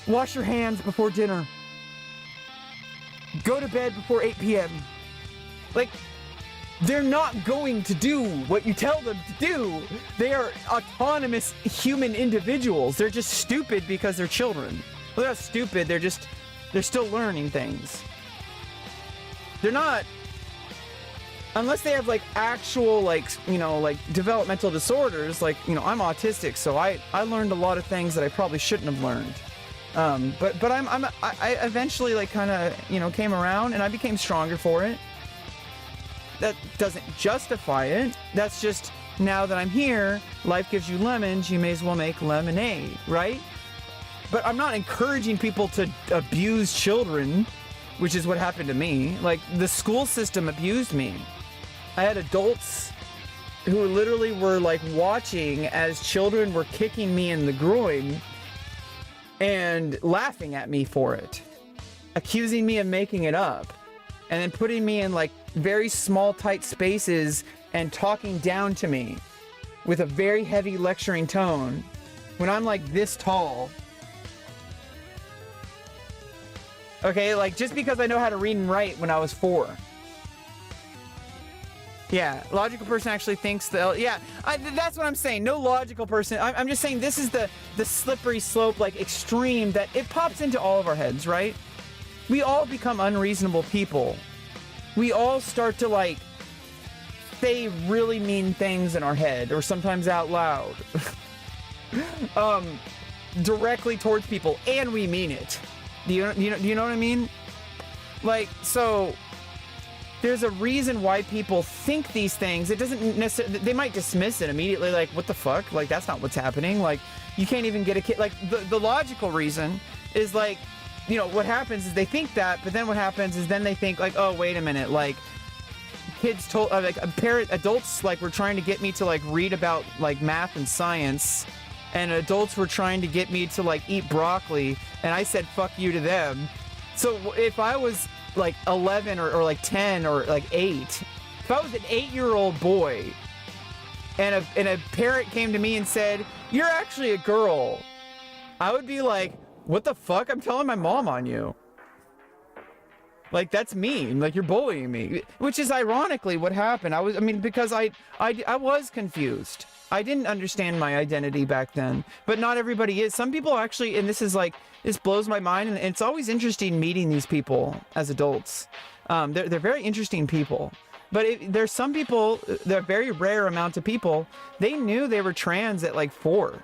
wash your hands before dinner, go to bed before 8 p.m. Like, they're not going to do what you tell them to do. They are autonomous human individuals. They're just stupid because they're children. Well, they're not stupid, they're still learning things. They're not, unless they have like actual like, you know, like developmental disorders, like, you know, I'm autistic, so I learned a lot of things that I probably shouldn't have learned. But I eventually like kind of, you know, came around, and I became stronger for it. That doesn't justify it. That's just, now that I'm here, life gives you lemons, you may as well make lemonade, right? But I'm not encouraging people to abuse children which is what happened to me. Like, the school system abused me. I had adults who literally were like watching as children were kicking me in the groin and laughing at me for it, accusing me of making it up, and then putting me in like very small, tight spaces and talking down to me with a very heavy lecturing tone when I'm like this tall. Okay, like just because I know how to read and write when I was 4. Yeah, logical person actually thinks that, yeah, that's what I'm saying. No logical person. I'm just saying this is the slippery slope, like extreme, that it pops into all of our heads, right? We all become unreasonable people. We all start to like say really mean things in our head, or sometimes out loud, directly towards people, and we mean it. Do you know what I mean? Like, so there's a reason why people think these things. It doesn't necessarily, they might dismiss it immediately, like, what the fuck? Like, that's not what's happening. Like, you can't even get a kid. Like, the logical reason is like, you know, what happens is they think that, but then what happens is then they think like, oh, wait a minute, like, kids told, like, adults, like, were trying to get me to, like, read about, like, math and science, and adults were trying to get me to, like, eat broccoli, and I said, fuck you to them. So if I was like 11 or like 10 or like 8, if I was an 8-year-old boy and a parent came to me and said, you're actually a girl, I would be like, what the fuck? I'm telling my mom on you. Like, that's mean. Like, you're bullying me. Which is ironically what happened. Because I was confused. I didn't understand my identity back then, but not everybody is. Some people actually, and this blows my mind, and it's always interesting meeting these people as adults. They're very interesting people. But there's some people, they're a very rare amount of people, they knew they were trans at like 4.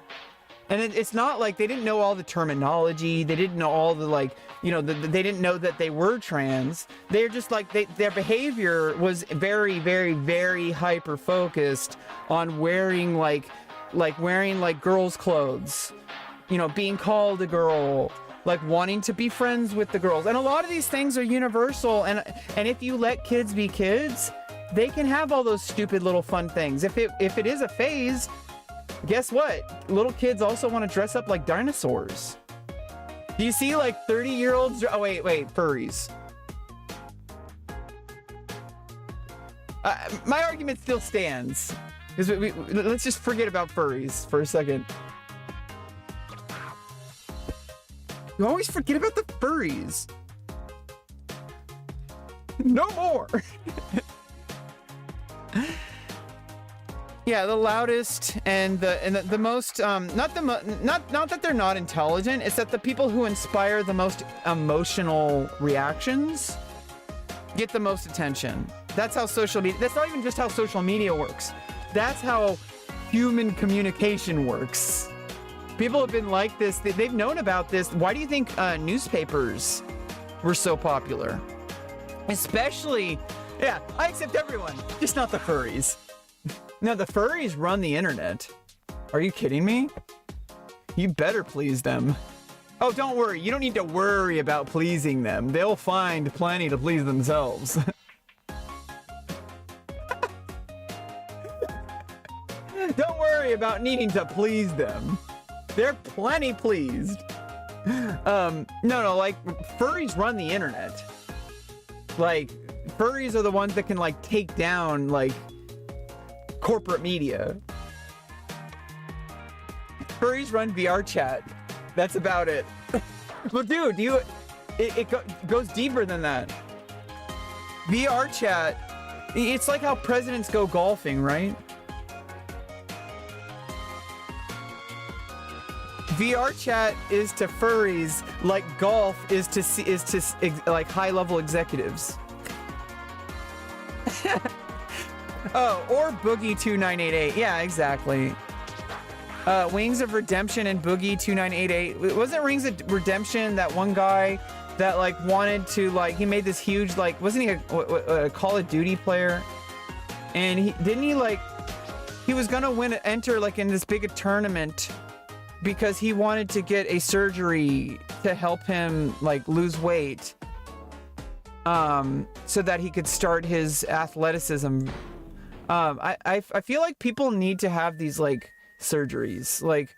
And it's not like they didn't know all the terminology. They didn't know all the, like, you know, they didn't know that they were trans. They're just like, their behavior was very, very, very hyper focused on wearing like girls' clothes, you know, being called a girl, like wanting to be friends with the girls. And a lot of these things are universal. And if you let kids be kids, they can have all those stupid little fun things. If it is a phase, guess what? Little kids also want to dress up like dinosaurs. Do you see like 30-year-olds? Oh, wait, furries. My argument still stands. Because let's just forget about furries for a second. You always forget about the furries. No more. Yeah, the loudest and the most not that they're not intelligent, it's that the people who inspire the most emotional reactions get the most attention. That's how social media, that's not even just how social media works. That's how human communication works. People have been like this, they've known about this. Why do you think newspapers were so popular? Especially, yeah, I accept everyone, just not the furries. No, the furries run the internet. Are you kidding me? You better please them. Oh, don't worry. You don't need to worry about pleasing them. They'll find plenty to please themselves. Don't worry about needing to please them. They're plenty pleased. No, like, furries run the internet. Like, furries are the ones that can, like, take down, like, corporate media. Furries run VR chat. That's about it. But dude, it goes deeper than that. VR chat, it's like how presidents go golfing, right? VR chat is to furries like golf is to like high-level executives. Oh, or Boogie 2988. Yeah, exactly. Wings of Redemption and Boogie 2988. Wasn't Rings of Redemption that one guy that like wanted to, like, he made this huge, like, wasn't he a Call of Duty player? And he was gonna enter like in this big tournament because he wanted to get a surgery to help him like lose weight. so that he could start his athleticism. I feel like people need to have these like surgeries. Like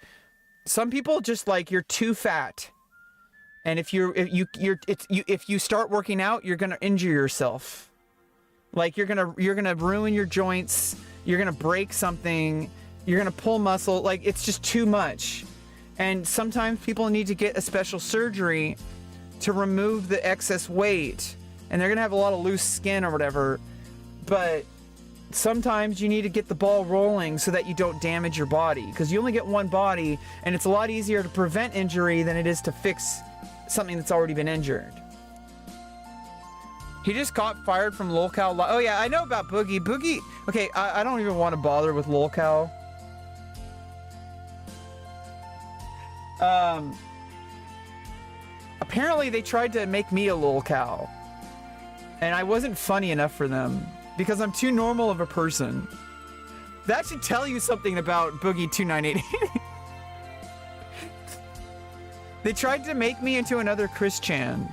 some people just like, you're too fat, and if you start working out, you're gonna injure yourself. Like you're gonna ruin your joints. You're gonna break something. You're gonna pull muscle. Like it's just too much. And sometimes people need to get a special surgery to remove the excess weight, and they're gonna have a lot of loose skin or whatever. But sometimes you need to get the ball rolling so that you don't damage your body, because you only get one body, and it's a lot easier to prevent injury than it is to fix something that's already been injured. He just got fired from LolCow. Oh yeah, I know about Boogie. Boogie, okay, I don't even want to bother with LolCow. Apparently they tried to make me a LolCow, and I wasn't funny enough for them because I'm too normal of a person. That should tell you something about Boogie 2988. They tried to make me into another Chris Chan.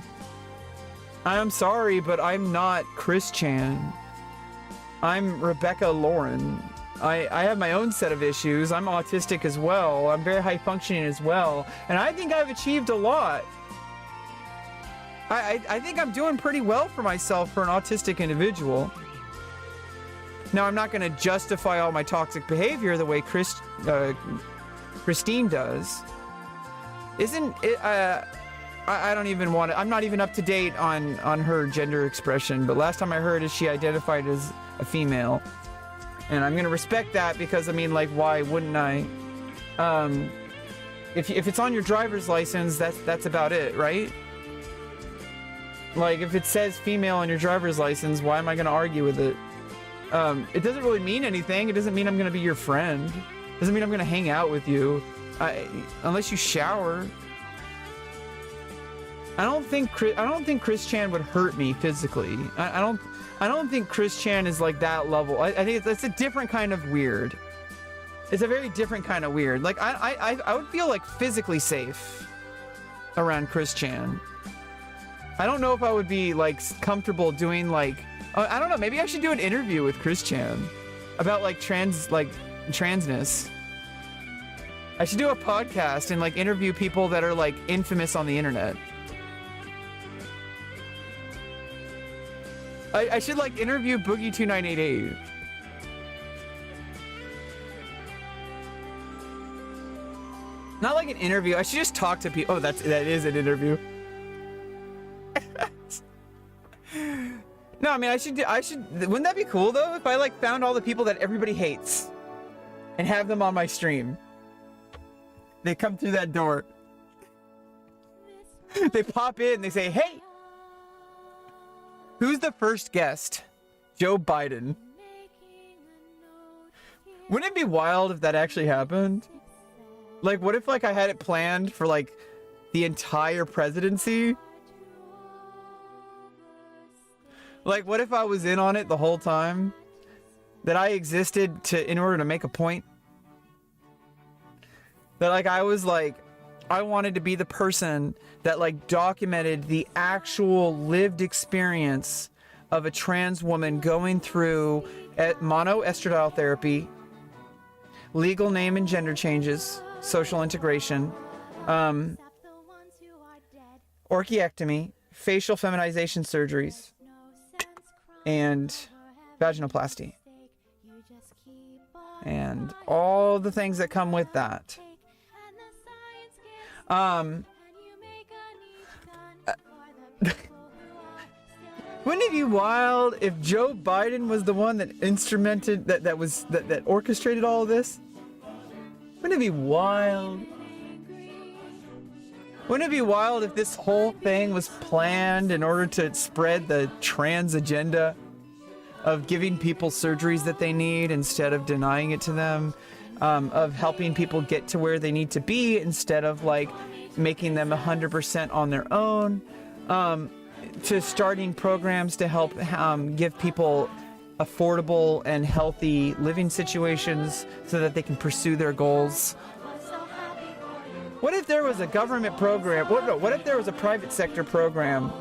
I'm sorry, but I'm not Chris Chan. I'm rebeccaloran. I have my own set of issues. I'm autistic as well. I'm very high functioning as well. And I think I've achieved a lot. I think I'm doing pretty well for myself for an autistic individual. Now, I'm not going to justify all my toxic behavior the way Christine does. Isn't it, I don't even want to, I'm not even up to date on her gender expression, but last time I heard is she identified as a female. And I'm going to respect that because, I mean, like, why wouldn't I? If it's on your driver's license, that's about it, right? Like, if it says female on your driver's license, why am I going to argue with it? It doesn't really mean anything. It doesn't mean I'm going to be your friend. It doesn't mean I'm going to hang out with you. Unless you shower. I don't think Chris Chan would hurt me physically. I don't think Chris Chan is like that level. I think it's a different kind of weird. It's a very different kind of weird. Like I would feel like physically safe around Chris Chan. I don't know if I would be like comfortable doing like, I don't know, maybe I should do an interview with Chris Chan about like transness. I should do a podcast and like interview people that are like infamous on the internet. I should like interview Boogie 2988. Not like an interview. I should just talk to people. Oh, that is an interview. No, I mean I should. Wouldn't that be cool though? If I like found all the people that everybody hates, and have them on my stream. They come through that door. They pop in. They say, "Hey." Who's the first guest? Joe Biden. Wouldn't it be wild if that actually happened? Like, what if, like, I had it planned for, like, the entire presidency? Like, what if I was in on it the whole time? That I existed in order to make a point? That, like, I was, like, I wanted to be the person that like documented the actual lived experience of a trans woman going through monoestradiol therapy, legal name and gender changes, social integration, orchiectomy, facial feminization surgeries, and vaginoplasty, and all the things that come with that. Wouldn't it be wild if Joe Biden was the one that instrumented that orchestrated all of this? Wouldn't it be wild? Wouldn't it be wild if this whole thing was planned in order to spread the trans agenda of giving people surgeries that they need instead of denying it to them, of helping people get to where they need to be instead of like making them 100% on their own, to starting programs to help give people affordable and healthy living situations so that they can pursue their goals. What if there was a government program? What if there was a private sector program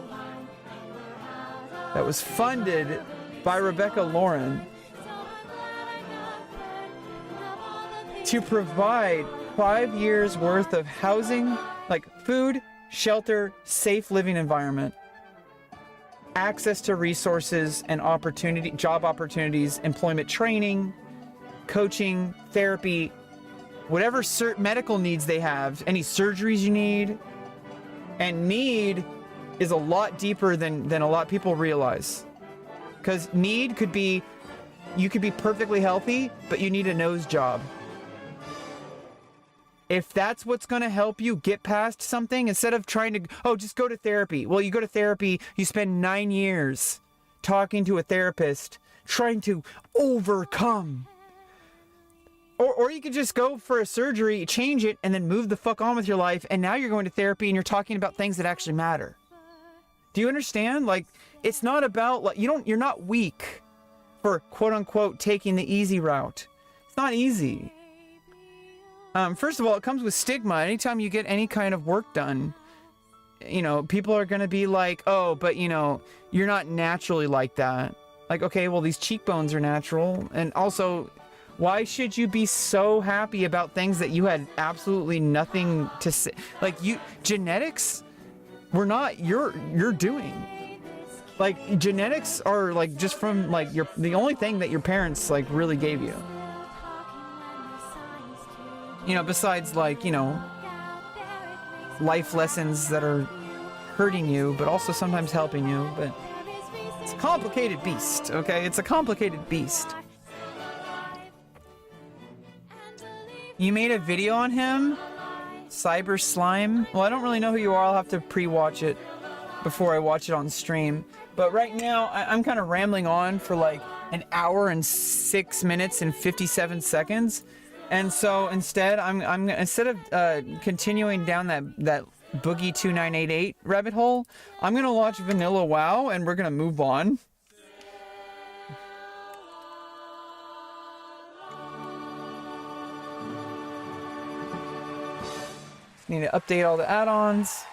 that was funded by rebeccaloran to provide 5 years worth of housing, like food, shelter, safe living environment, access to resources and opportunity, job opportunities, employment training, coaching, therapy, whatever medical needs they have, any surgeries you need. And need is a lot deeper than a lot of people realize. Because need could be, you could be perfectly healthy, but you need a nose job. If that's what's going to help you get past something, instead of trying to, oh, just go to therapy. Well, you go to therapy, you spend 9 years talking to a therapist, trying to overcome. Or you could just go for a surgery, change it, and then move the fuck on with your life. And now you're going to therapy and you're talking about things that actually matter. Do you understand? Like, it's not about, like, you're not weak for quote unquote taking the easy route. It's not easy. First of all, it comes with stigma. Anytime you get any kind of work done, you know, people are going to be like, oh, but you know, you're not naturally like that. Like, okay, well, these cheekbones are natural. And also, why should you be so happy about things that you had absolutely nothing to say? Like, genetics were not your doing. Like, genetics are like just from like the only thing that your parents like really gave you. You know, besides like, you know, life lessons that are hurting you, but also sometimes helping you. But it's a complicated beast, okay? It's a complicated beast. You made a video on him? Cyber Slime? Well, I don't really know who you are. I'll have to pre-watch it before I watch it on stream. But right now, I'm kind of rambling on for like an hour and 6 minutes and 57 seconds. And so instead, instead of continuing down that Boogie 2988 rabbit hole, I'm gonna watch Vanilla WoW, and we're gonna move on. Need to update all the add-ons.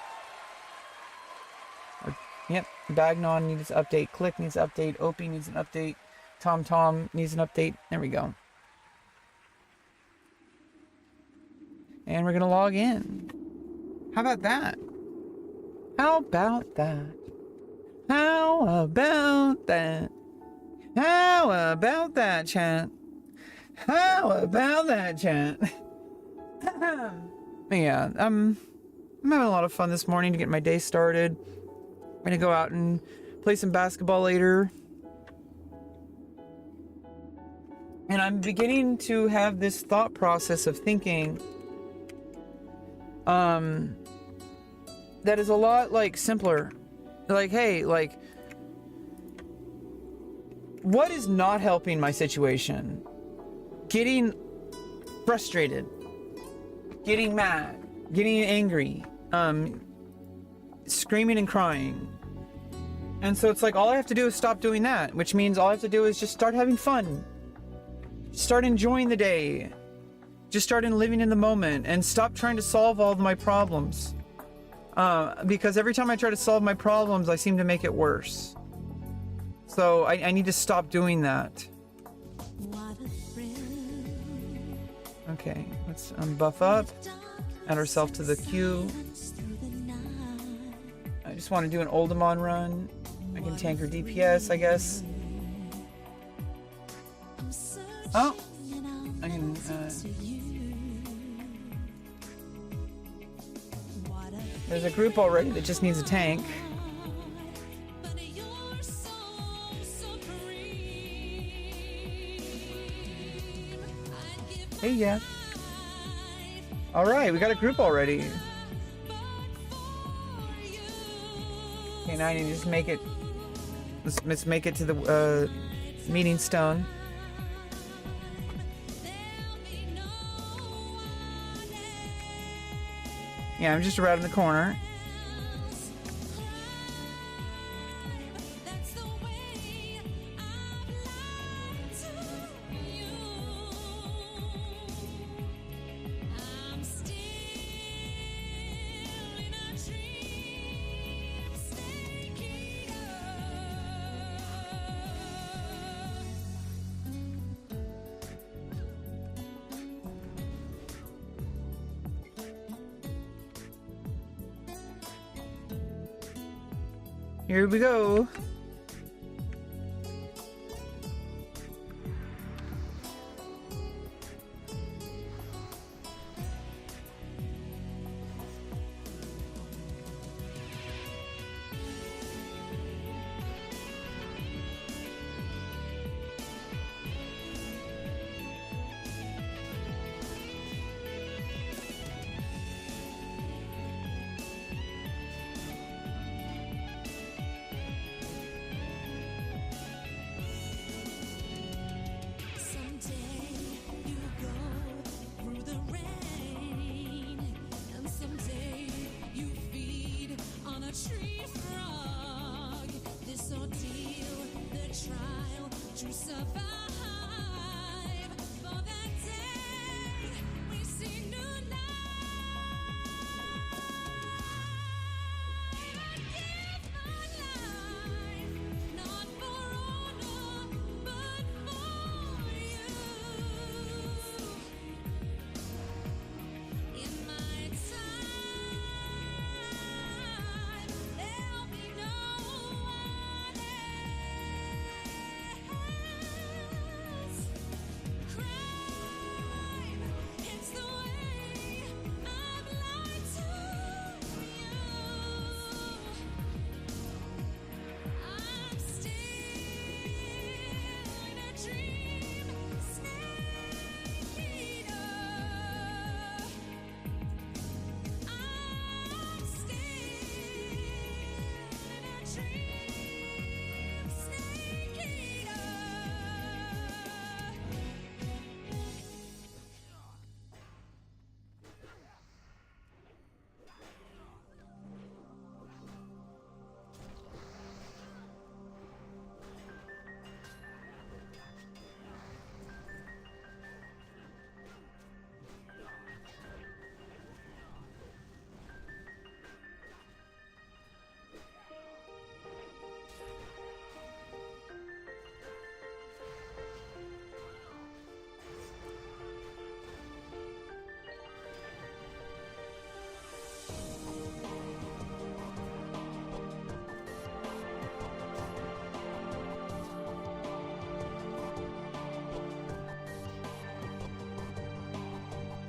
Yep, Bagnon needs an update. Click needs an update. Opie needs an update. TomTom needs an update. There we go. And we're gonna log in. How about that? How about that? How about that? How about that, chat? How about that, chat? Yeah, I'm having a lot of fun this morning to get my day started. I'm gonna go out and play some basketball later. And I'm beginning to have this thought process of thinking that is a lot like simpler. Like, hey, like, what is not helping my situation? Getting frustrated, getting mad, getting angry, screaming and crying. And so it's like, all I have to do is stop doing that, which means all I have to do is just start having fun. Start enjoying the day. Just start living in the moment and stop trying to solve all of my problems. Because every time I try to solve my problems, I seem to make it worse. So I need to stop doing that. Okay, let's buff up. Add ourselves to the queue. I just want to do an Oldemon run. I can tank her DPS, I guess. Oh! I can, there's a group already that just needs a tank. Hey, yeah. Alright, we got a group already. Okay, now I need to just make it... Let's make it to the, meeting stone. Yeah, I'm just around the corner. Here we go.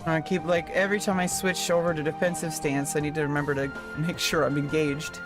I keep, like, every time I switch over to defensive stance, I need to remember to make sure I'm engaged.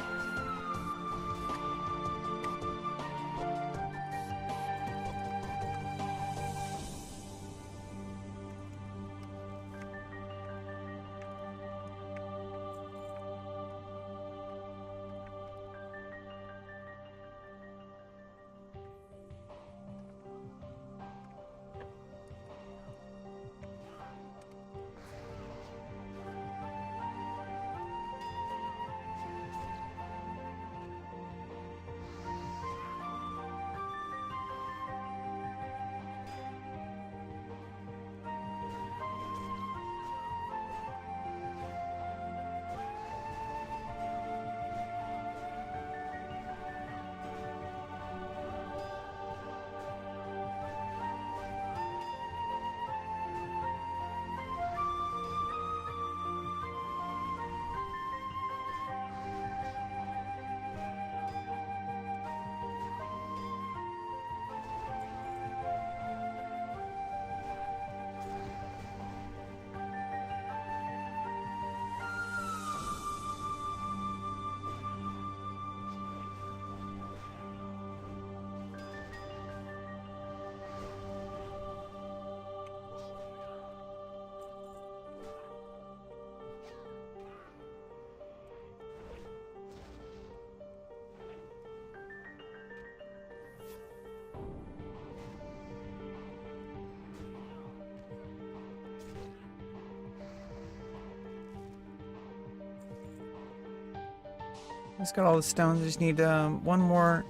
Just got all the stones. I just need one more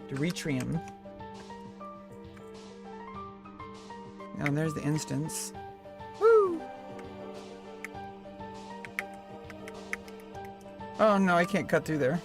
Deretrium. And there's the instance. Woo! Oh no, I can't cut through there.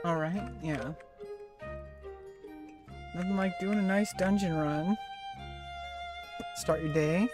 Alright, yeah. Nothing like doing a nice dungeon run. Start your day.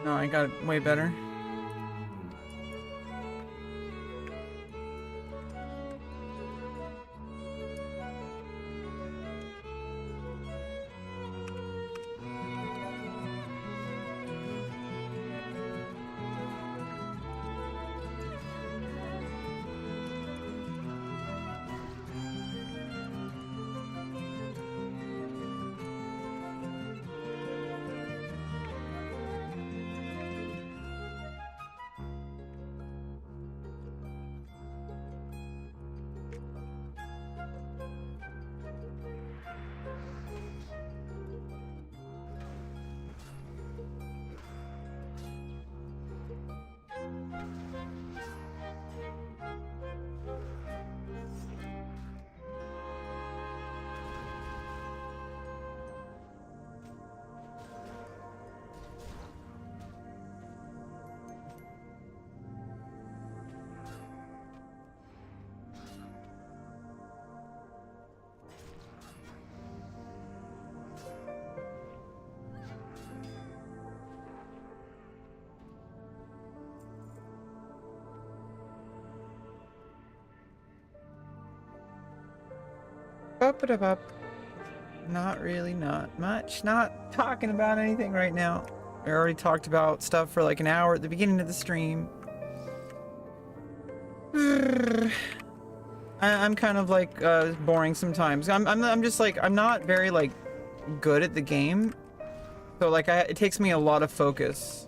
No, I got it way better. Up. Not really, not much. Not talking about anything right now. I already talked about stuff for like an hour at the beginning of the stream. I'm kind of like boring sometimes. I'm just like, I'm not very like good at the game. So like it takes me a lot of focus.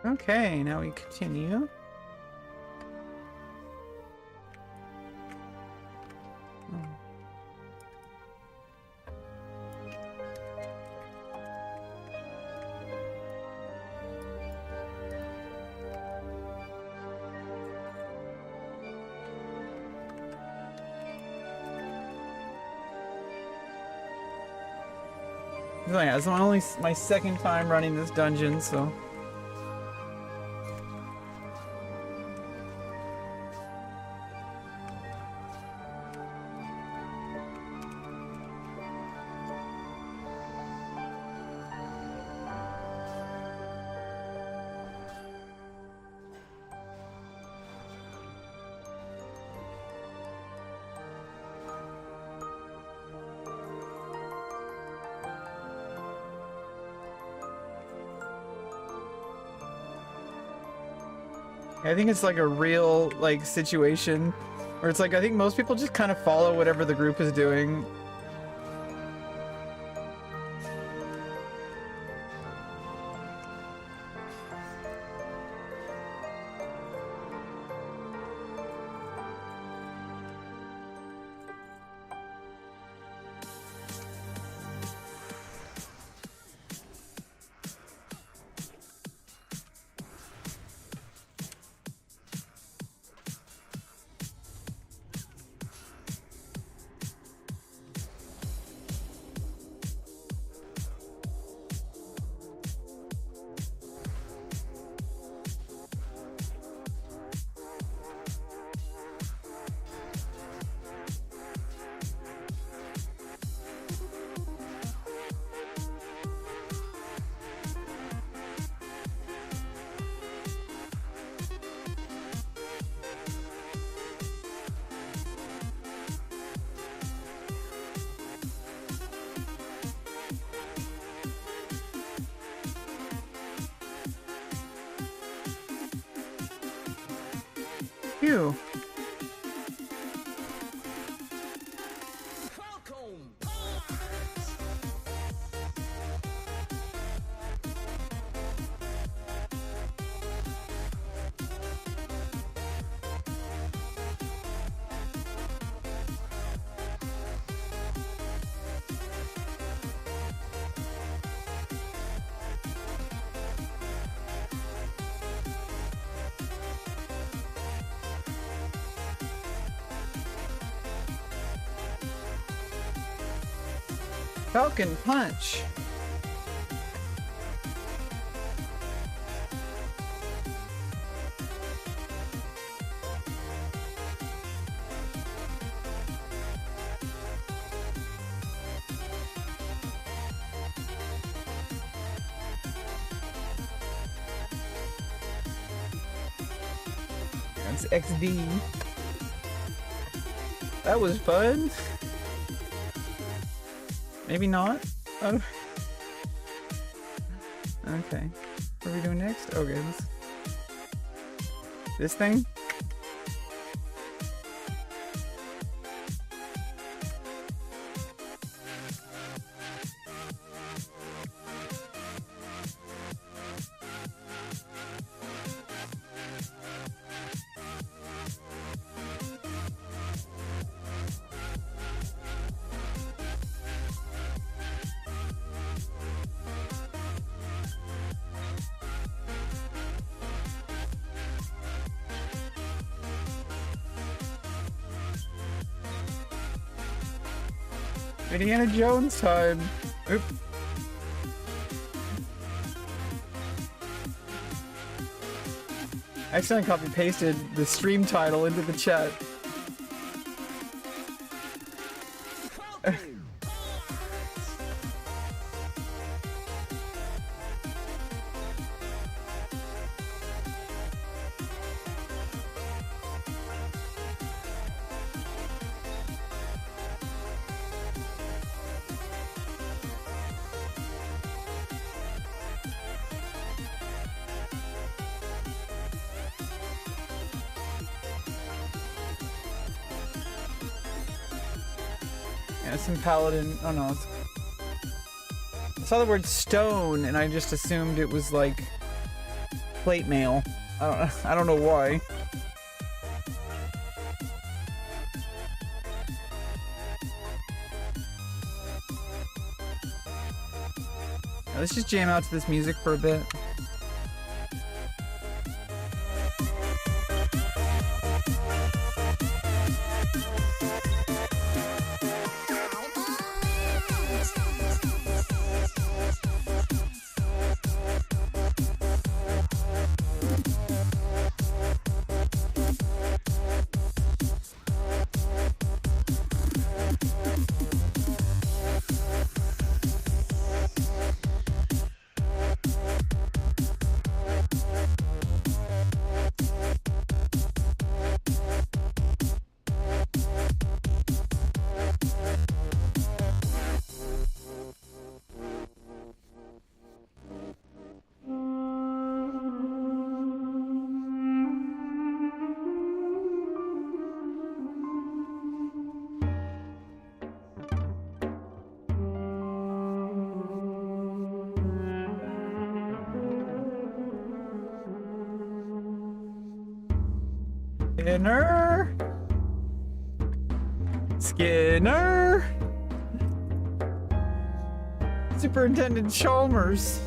Okay, now we continue. Oh yeah, it's only my second time running this dungeon, so... I think it's like a real, like, situation where it's like, I think most people just kind of follow whatever the group is doing. Phew. Falcon Punch. That's XD. That was fun. Maybe not. Oh. Okay. What are we doing next? Okay, this thing? Indiana Jones time. Oop. I accidentally copy pasted the stream title into the chat. Paladin. Oh no. I saw the word stone and I just assumed it was like plate mail. I don't know why. Let's just jam out to this music for a bit. Skinner! Skinner! Superintendent Chalmers.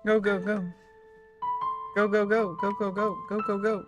Go, go, go. Go, go, go. Go, go, go. Go, go, go.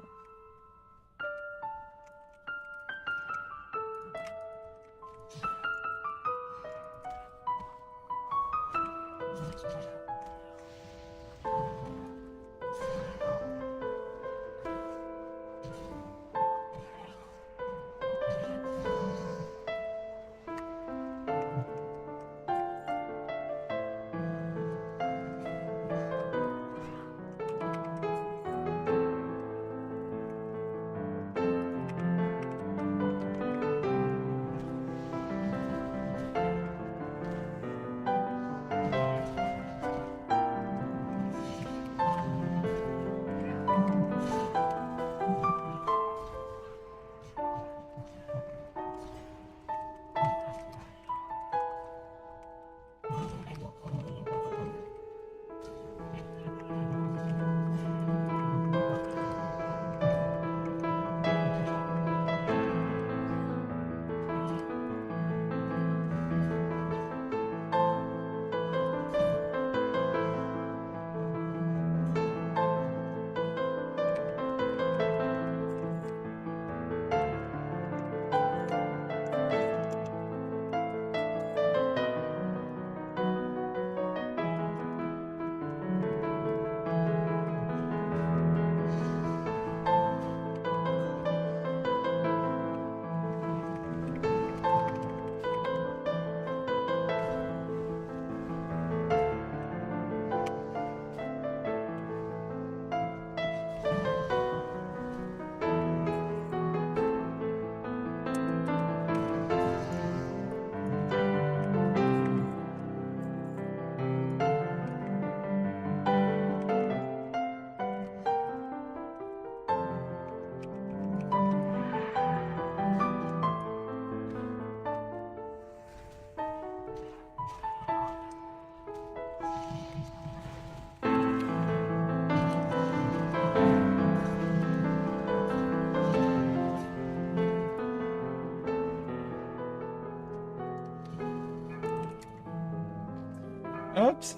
Oops.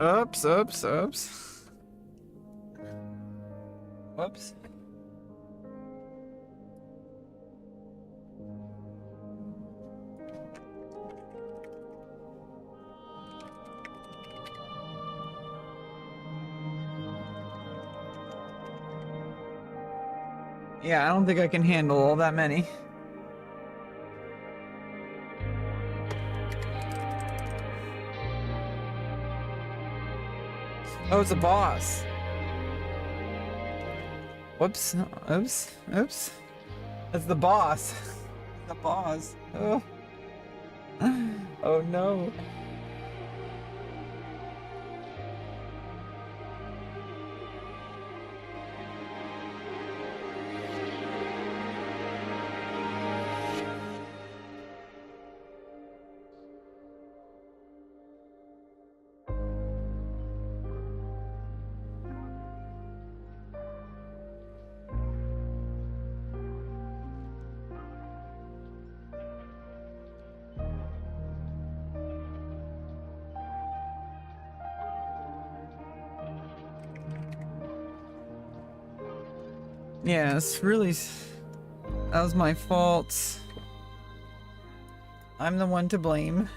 Oops, oops, oops. Whoops. Yeah, I don't think I can handle all that many. Oh, it's a boss. Whoops. Oops. Oops. That's the boss. The boss. Oh. Oh no. Yeah, it's really... That was my fault. I'm the one to blame.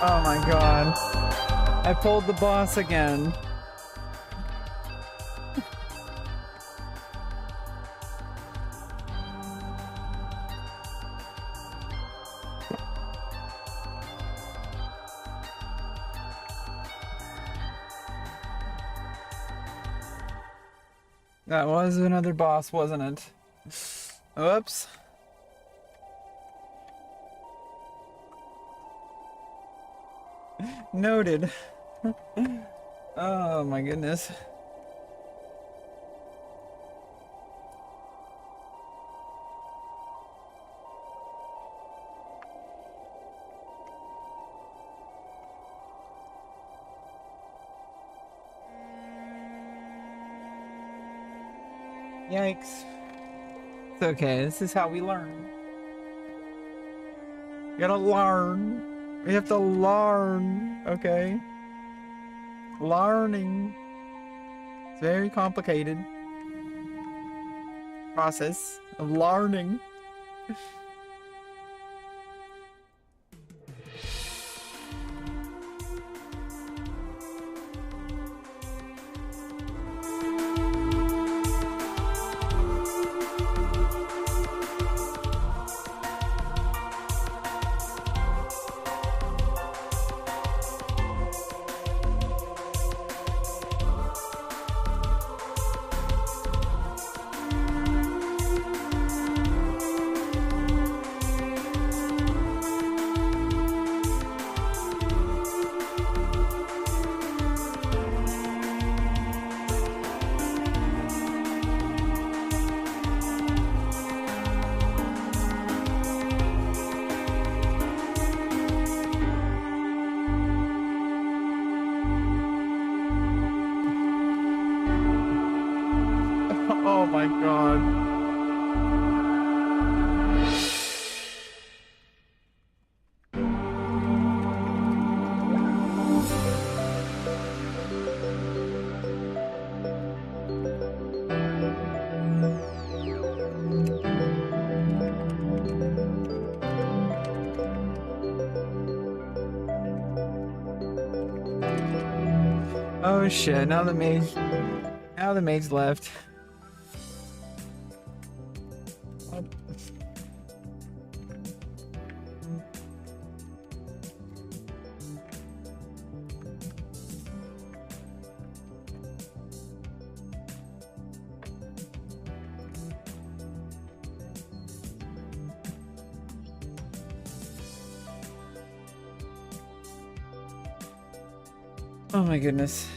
Oh my god. I pulled the boss again. That was another boss, wasn't it? Oops. Noted. Oh my goodness. Yikes. It's okay, this is how we learn. You gotta learn. We have to learn, okay? Learning. It's very complicated process of learning. Oh my god. Oh shit, now the mage left. Oh my goodness.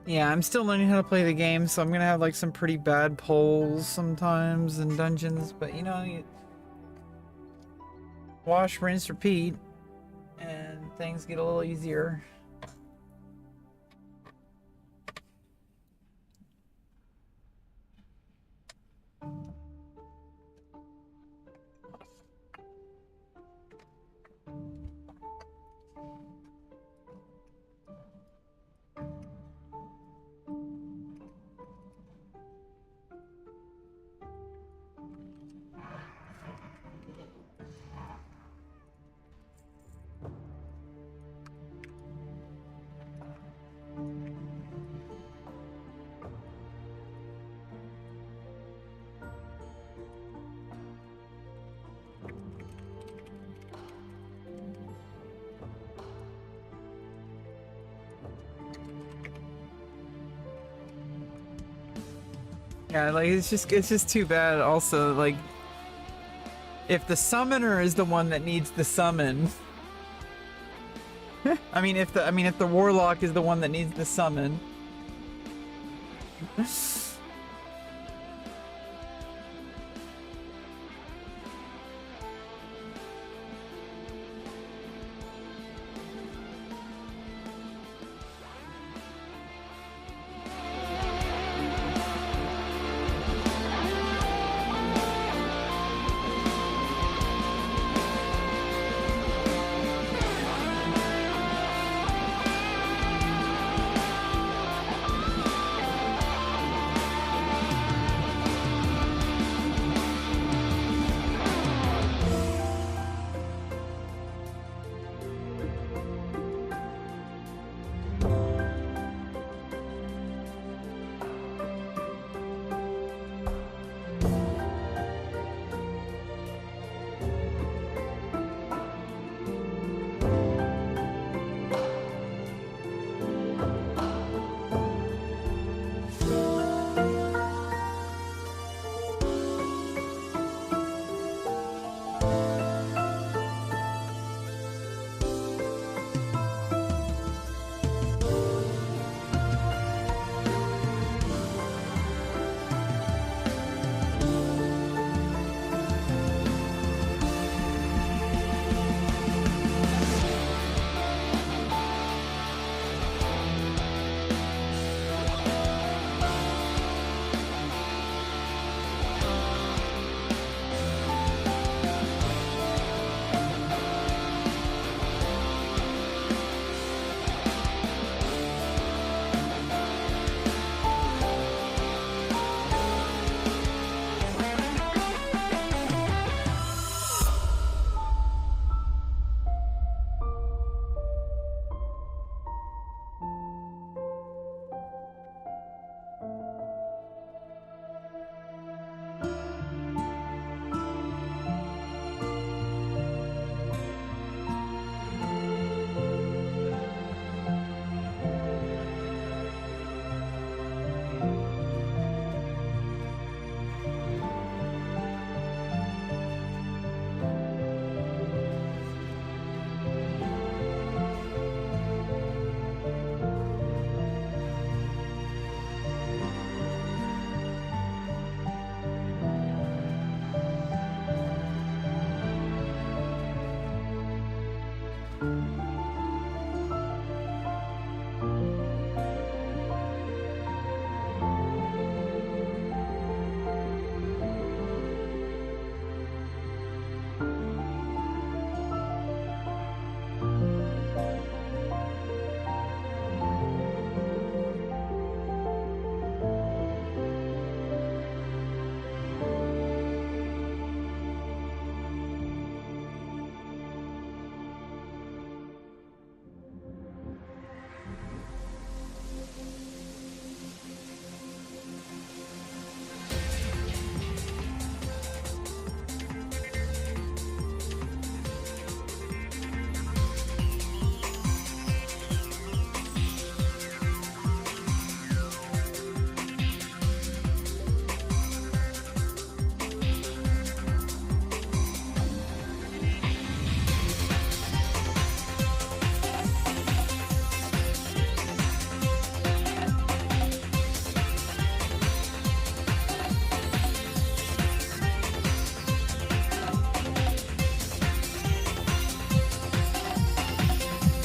Yeah, I'm still learning how to play the game, so I'm gonna have like some pretty bad polls sometimes in dungeons, but you know, you wash, rinse, repeat, and things get a little easier. Yeah, like it's just too bad also, like if the summoner is the one that needs the summon. I mean if the warlock is the one that needs the summon.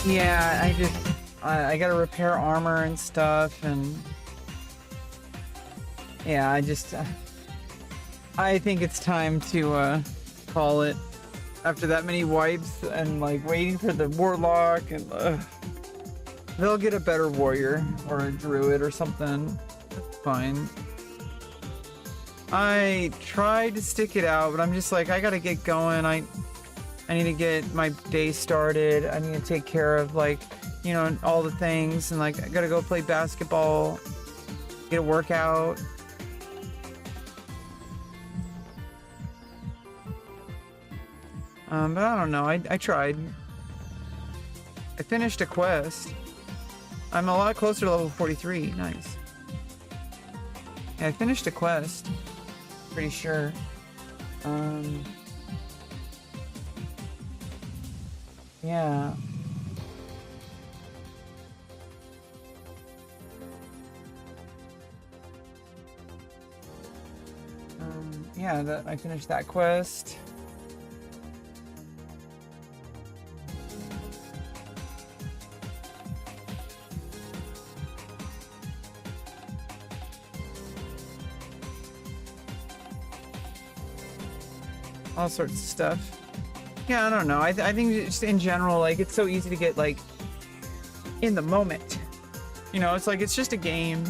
Yeah, I gotta repair armor and stuff, and yeah, I think it's time to call it after that many wipes and like waiting for the warlock, and they'll get a better warrior or a druid or something. That's fine. I tried to stick it out, but I'm just like, I gotta get going. I need to get my day started. I need to take care of, like, you know, all the things, and like I gotta go play basketball, get a workout. But I don't know. I tried. I finished a quest. I'm a lot closer to level 43. Nice. Yeah, I finished a quest. Pretty sure. Yeah. Yeah, I finished that quest. All sorts of stuff. Yeah, I don't know. I think just in general, like, it's so easy to get, like, in the moment. You know, it's like, it's just a game.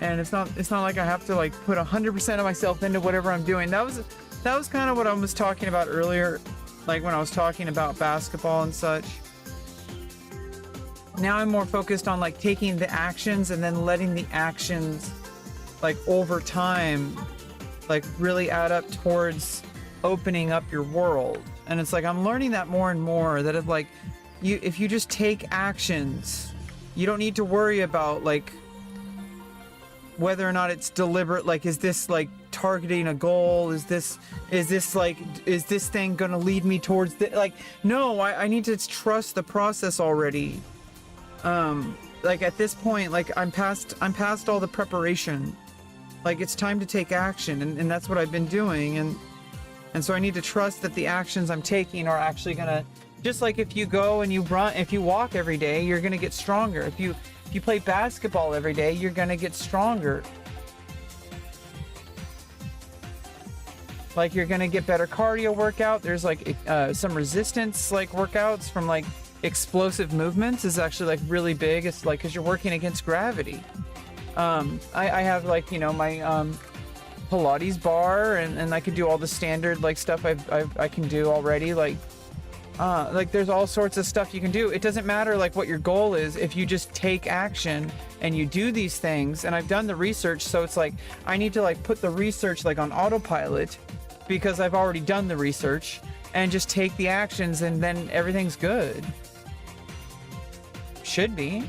And it's not like I have to, like, put 100% of myself into whatever I'm doing. That was kind of what I was talking about earlier, like when I was talking about basketball and such. Now I'm more focused on, like, taking the actions and then letting the actions, like, over time, like, really add up towards opening up your world. And it's like, I'm learning that more and more, that if you just take actions, you don't need to worry about, like, whether or not it's deliberate. Like, is this, like, targeting a goal? Is this thing gonna lead me towards the, like, no, I need to trust the process already. Like, at this point, like, I'm past all the preparation. Like, it's time to take action, and that's what I've been doing, and so I need to trust that the actions I'm taking are actually gonna, just like if you go and you run, if you walk every day, you're gonna get stronger. If you play basketball every day, you're gonna get stronger. Like, you're gonna get better cardio workout. There's, like, some resistance, like, workouts from, like, explosive movements is actually, like, really big. It's like, because you're working against gravity. I have, like, you know, my Pilates bar, and I can do all the standard, like, stuff I can do already. Like there's all sorts of stuff you can do. It doesn't matter, like, what your goal is. If you just take action and you do these things, and I've done the research, so it's like, I need to, like, put the research, like, on autopilot, because I've already done the research, and just take the actions, and then everything's good. Should be.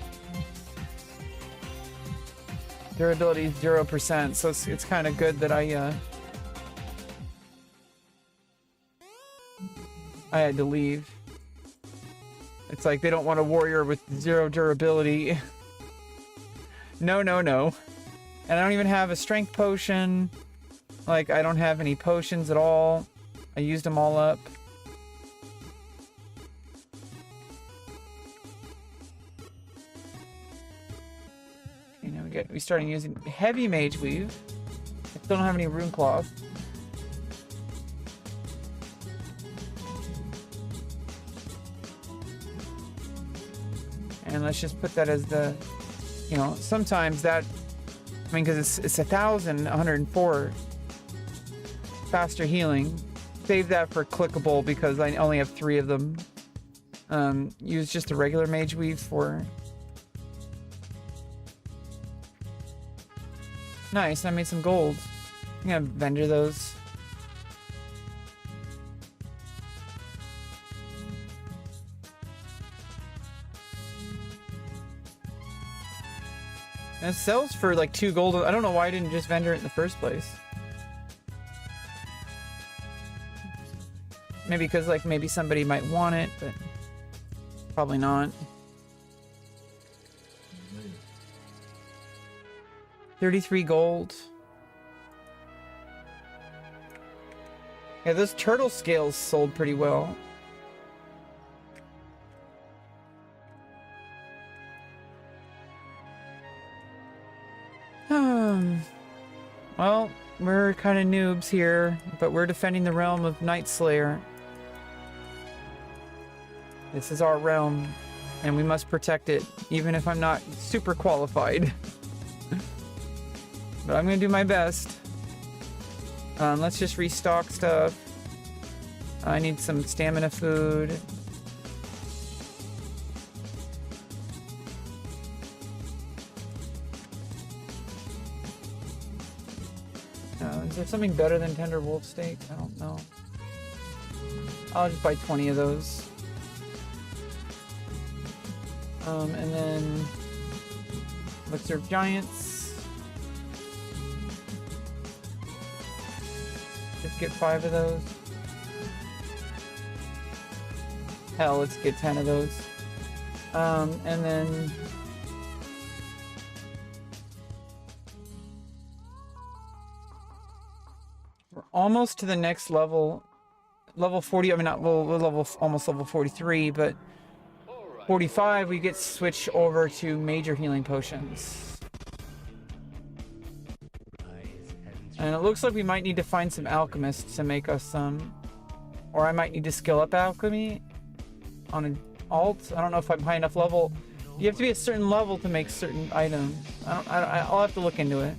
Durability is 0%, so it's kind of good that I had to leave. It's like, they don't want a warrior with 0 durability. No. And I don't even have a strength potion. Like, I don't have any potions at all. I used them all up. Okay, now we started using heavy mage weave. I still don't have any rune cloth. And let's just put that as the, you know, sometimes that, I mean, because it's 1,104 faster healing. Save that for clickable, because I only have 3 of them. Use just a regular mage weave for. Nice, I made some gold. I'm gonna vendor those. And it sells for like 2 gold. I don't know why I didn't just vendor it in the first place. Maybe because, like, maybe somebody might want it, but probably not. 33 gold. Yeah, those turtle scales sold pretty well. Well, we're kind of noobs here, but we're defending the realm of Night Slayer. This is our realm, and we must protect it, even if I'm not super qualified. But I'm gonna do my best. Let's just restock stuff. I need some stamina food. Is there something better than tender wolf steak? I don't know. I'll just buy 20 of those. And then Elixir of Giants. get 5 of those. Hell, let's get 10 of those. And then we're almost to the next level. Level 40, I mean, not level, almost level 43, but 45, we get switched over to major healing potions. And it looks like we might need to find some alchemists to make us some, or I might need to skill up alchemy on an alt. I don't know if I'm high enough level. You have to be a certain level to make certain items. I'll have to look into it.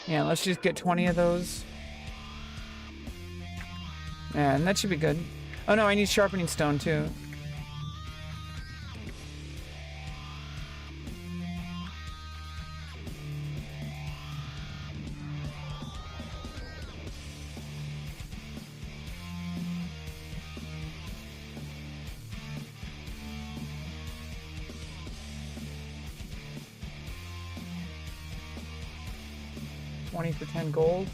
Yeah, let's just get 20 of those. Yeah, and that should be good. Oh no, I need sharpening stone too. For 10 gold.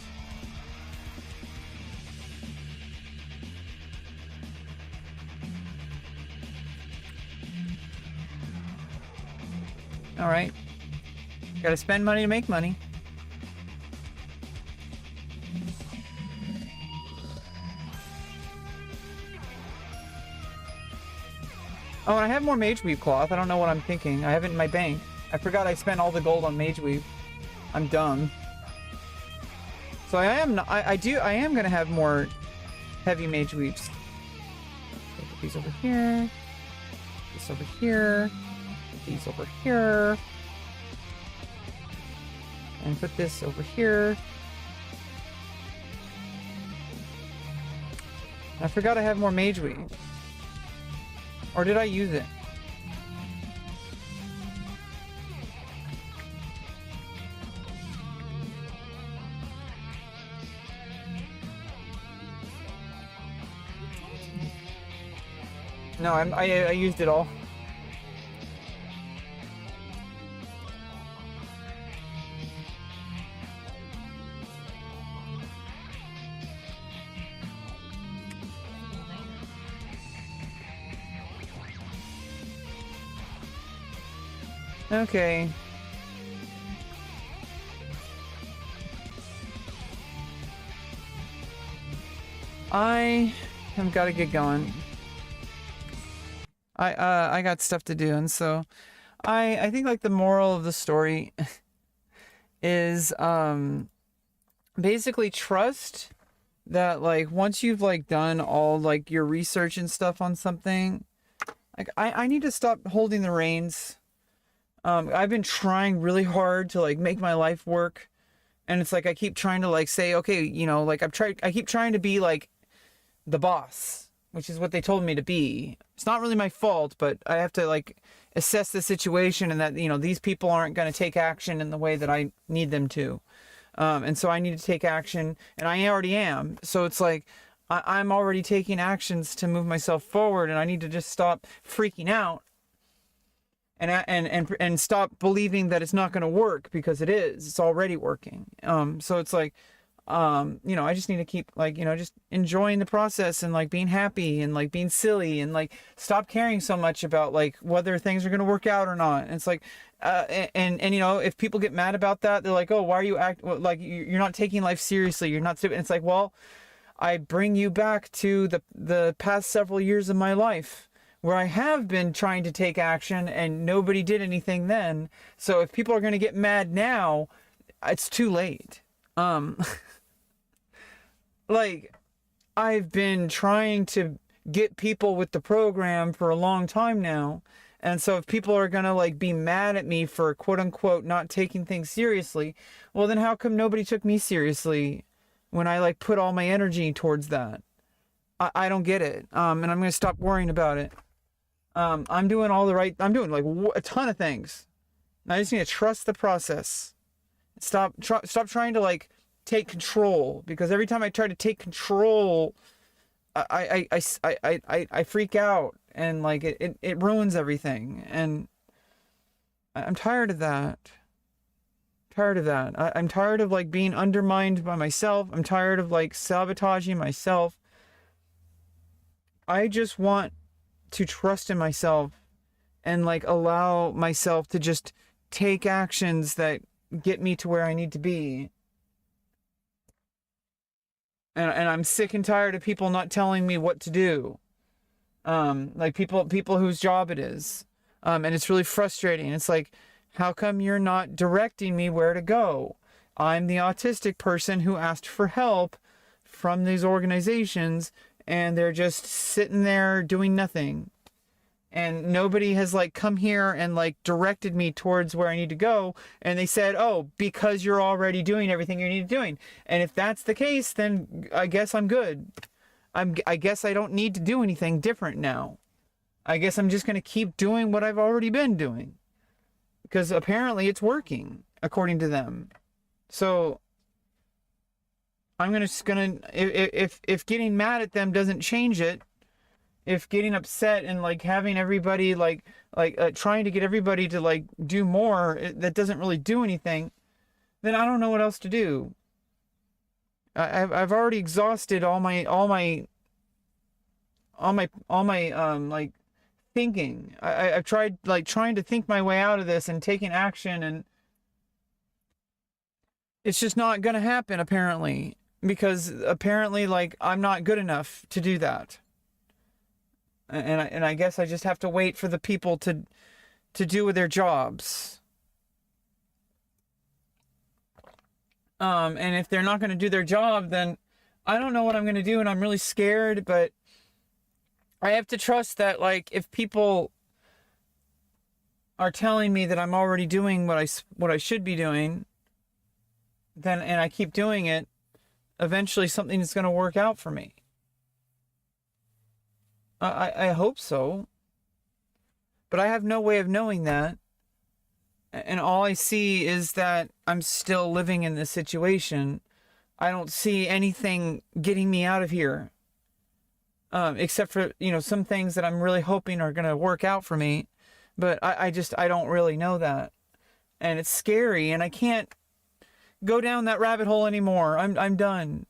All right. Gotta spend money to make money. Oh, and I have more mage weave cloth. I don't know what I'm thinking. I have it in my bank. I forgot I spent all the gold on mage weave. I'm dumb. So I am gonna have more heavy mage weaves. Put these over here. This over here. Put these over here. And put this over here. I forgot I have more mage weave. Or did I use it? No, I used it all. Okay. I have got to get going. I got stuff to do, and so I think like the moral of the story is basically trust that like once you've like done all like your research and stuff on something, like I need to stop holding the reins. I've been trying really hard to like make my life work, and it's like I keep trying to like say, okay, you know, like I keep trying to be like the boss, which is what they told me to be. It's not really my fault, but I have to like assess the situation and that, you know, these people aren't going to take action in the way that I need them to. And so I need to take action, and I already am. So it's like I'm already taking actions to move myself forward, and I need to just stop freaking out and stop believing that it's not going to work, because it is. It's already working. So it's like, you know, I just need to keep like, you know, just enjoying the process and like being happy and like being silly and like stop caring so much about like whether things are going to work out or not. And it's like, and you know, if people get mad about that, they're like, oh, why are you like you're not taking life seriously? You're not stupid. And it's like, well, I bring you back to the past several years of my life where I have been trying to take action and nobody did anything then. So if people are going to get mad now, it's too late. Like, I've been trying to get people with the program for a long time now. And so if people are going to like be mad at me for quote unquote not taking things seriously, well then how come nobody took me seriously when I like put all my energy towards that? I don't get it. And I'm going to stop worrying about it. I'm doing like a ton of things. I just need to trust the process. Stop trying to like take control, because every time I try to take control I freak out, and like it ruins everything, and I'm tired of that. I'm tired of like being undermined by myself. I'm tired of like sabotaging myself. I just want to trust in myself and like allow myself to just take actions that get me to where I need to be. And I'm sick and tired of people not telling me what to do. Like people whose job it is. And it's really frustrating. It's like, how come you're not directing me where to go? I'm the autistic person who asked for help from these organizations, and they're just sitting there doing nothing. And nobody has like come here and like directed me towards where I need to go. And they said, oh, because you're already doing everything you need to doing. And if that's the case, then I guess I'm good. I guess I don't need to do anything different now. I guess I'm just going to keep doing what I've already been doing. Because apparently it's working, according to them. So I'm just gonna, if getting mad at them doesn't change it, if getting upset and like having everybody trying to get everybody to like do more, that doesn't really do anything, then I don't know what else to do. I've already exhausted all my like thinking. I've tried like trying to think my way out of this and taking action, and it's just not gonna happen apparently, because apparently like I'm not good enough to do that. And I guess I just have to wait for the people to do with their jobs. And if they're not going to do their job, then I don't know what I'm going to do, and I'm really scared, but I have to trust that like if people are telling me that I'm already doing what I should be doing, then and I keep doing it, eventually something is going to work out for me. I hope so. But I have no way of knowing that. And all I see is that I'm still living in this situation. I don't see anything getting me out of here. Except for, some things that I'm really hoping are going to work out for me. But I don't really know that. And it's scary, and I can't go down that rabbit hole anymore. I'm done.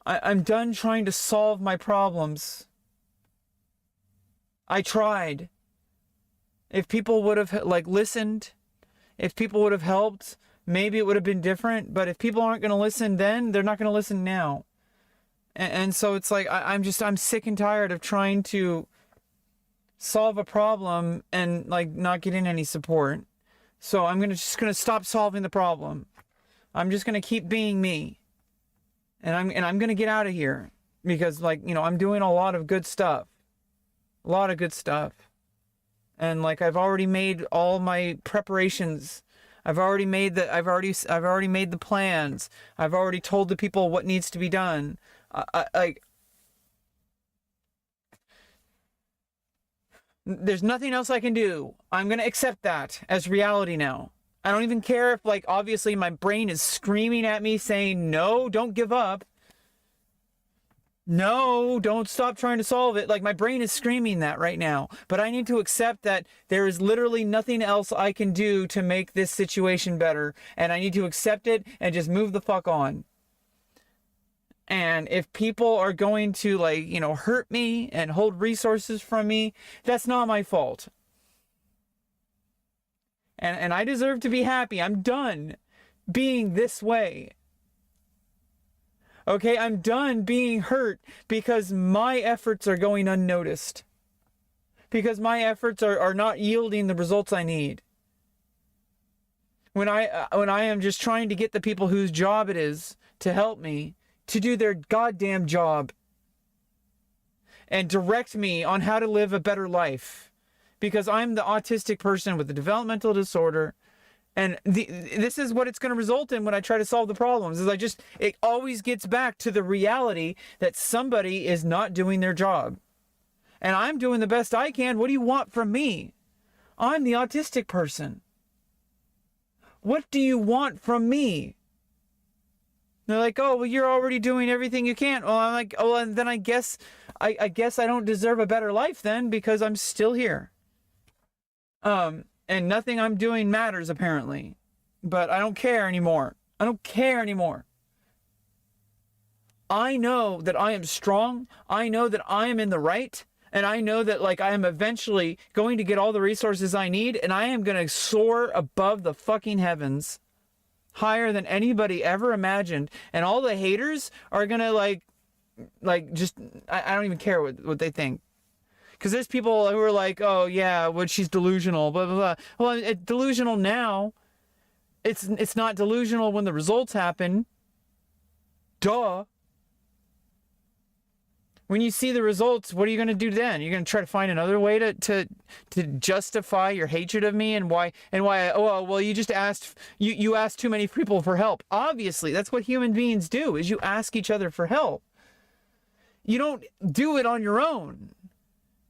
I'm done trying to solve my problems. I tried. If people would have listened, if people would have helped, maybe it would have been different. But if people aren't going to listen then, they're not going to listen now. And so it's like, I'm sick and tired of trying to solve a problem and not getting any support. So I'm just going to stop solving the problem. I'm just going to keep being me. And I'm going to get out of here because I'm doing a lot of good stuff. A lot of good stuff. And I've already made all my preparations. I've already made the plans. I've already told the people what needs to be done. There's nothing else I can do. I'm going to accept that as reality now. I don't even care if obviously my brain is screaming at me saying, no, don't give up. No, don't stop trying to solve it. My brain is screaming that right now. But I need to accept that there is literally nothing else I can do to make this situation better. And I need to accept it and just move the fuck on. And if people are going to hurt me and hold resources from me, that's not my fault. And I deserve to be happy. I'm done being this way. Okay, I'm done being hurt because my efforts are going unnoticed. Because my efforts are not yielding the results I need. When I am just trying to get the people whose job it is to help me to do their goddamn job and direct me on how to live a better life. Because I'm the autistic person with the developmental disorder. And this is what it's going to result in when I try to solve the problems. It always gets back to the reality that somebody is not doing their job. And I'm doing the best I can. What do you want from me? I'm the autistic person. What do you want from me? They're like, oh, well, you're already doing everything you can. Well, I'm like, oh, and then I guess I don't deserve a better life then, because I'm still here. And nothing I'm doing matters, apparently. But I don't care anymore. I don't care anymore. I know that I am strong. I know that I am in the right. And I know that, like, I am eventually going to get all the resources I need, and I am going to soar above the fucking heavens, higher than anybody ever imagined. And all the haters are going to, just, I don't even care what they think. Because there's people who are like, oh, yeah, well, she's delusional, blah, blah, blah. Well, it's delusional now. It's not delusional when the results happen. Duh. When you see the results, what are you going to do then? You're going to try to find another way to justify your hatred of me and why oh, well, you just asked you asked too many people for help. Obviously, that's what human beings do, is you ask each other for help. You don't do it on your own.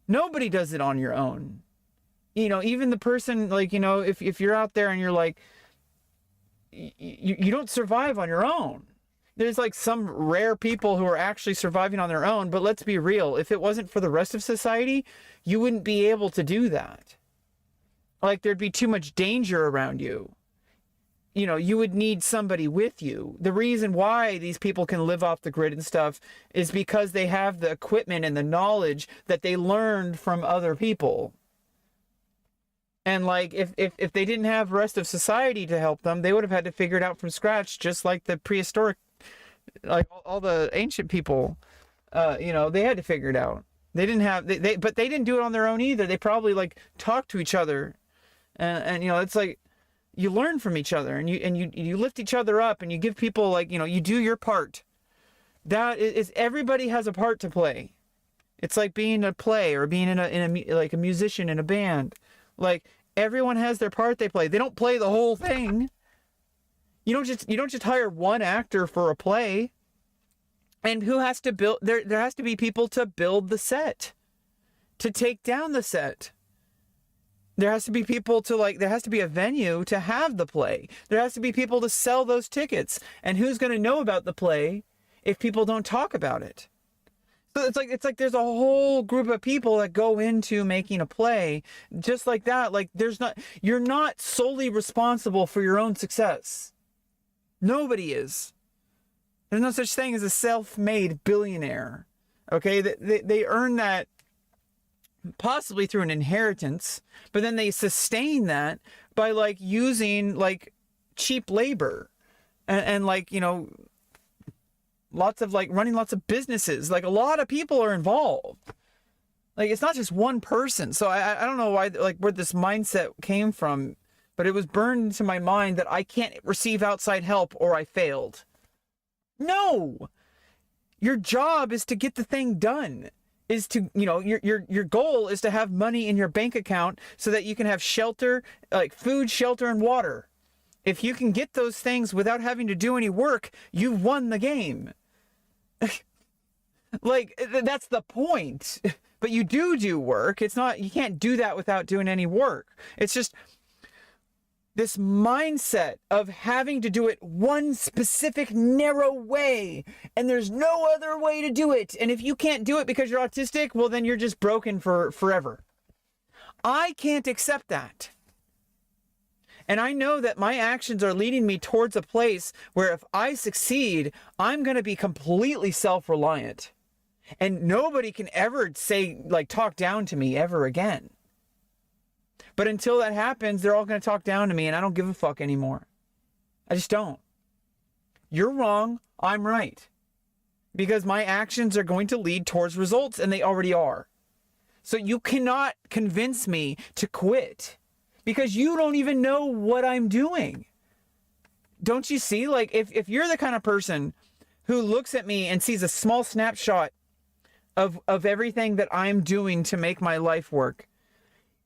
Nobody does it on your own. You know, even the person, like, you know, if you're out there and you're like, you don't survive on your own. There's like some rare people who are actually surviving on their own, but let's be real. If it wasn't for the rest of society, you wouldn't be able to do that. Like, there'd be too much danger around you. You know, you would need somebody with you. The reason why these people can live off the grid and stuff is because they have the equipment and the knowledge that they learned from other people. And like, if they didn't have the rest of society to help them, they would have had to figure it out from scratch, just like the prehistoric, like all the ancient people, you know, they had to figure it out. They didn't have, but they didn't do it on their own either. They probably like talked to each other, and you know, it's like, you learn from each other, and you lift each other up, and you give people, like, you know, you do your part. That is, everybody has a part to play. It's like being a play or being in a like a musician in a band. Like, everyone has their part they play. They don't play the whole thing. You don't just hire one actor for a play. And who has to build? There has to be people to build the set, to take down the set. There has to be people to, like, there has to be a venue to have the play. There has to be people to sell those tickets. And who's going to know about the play if people don't talk about it? So it's like there's a whole group of people that go into making a play just like that. Like, you're not solely responsible for your own success. Nobody is. There's no such thing as a self-made billionaire. Okay? They earn that possibly through an inheritance, but then they sustain that by, like, using, like, cheap labor and like, you know, lots of, like, running lots of businesses. Like, a lot of people are involved. Like, it's not just one person. So I don't know why, like, where this mindset came from, but it was burned into my mind that I can't receive outside help or I failed. No! Your job is to get the thing done. Is to, you know, your goal is to have money in your bank account so that you can have shelter, like food, shelter, and water. If you can get those things without having to do any work, you've won the game. Like, that's the point. But you do work. It's not, you can't do that without doing any work. It's just this mindset of having to do it one specific narrow way, and there's no other way to do it. And if you can't do it because you're autistic, well, then you're just broken for forever. I can't accept that. And I know that my actions are leading me towards a place where if I succeed, I'm going to be completely self-reliant. And nobody can ever say, like, talk down to me ever again. But until that happens, they're all going to talk down to me, and I don't give a fuck anymore. I just don't. You're wrong. I'm right. Because my actions are going to lead towards results, and they already are. So you cannot convince me to quit, because you don't even know what I'm doing. Don't you see? Like, if you're the kind of person who looks at me and sees a small snapshot of everything that I'm doing to make my life work,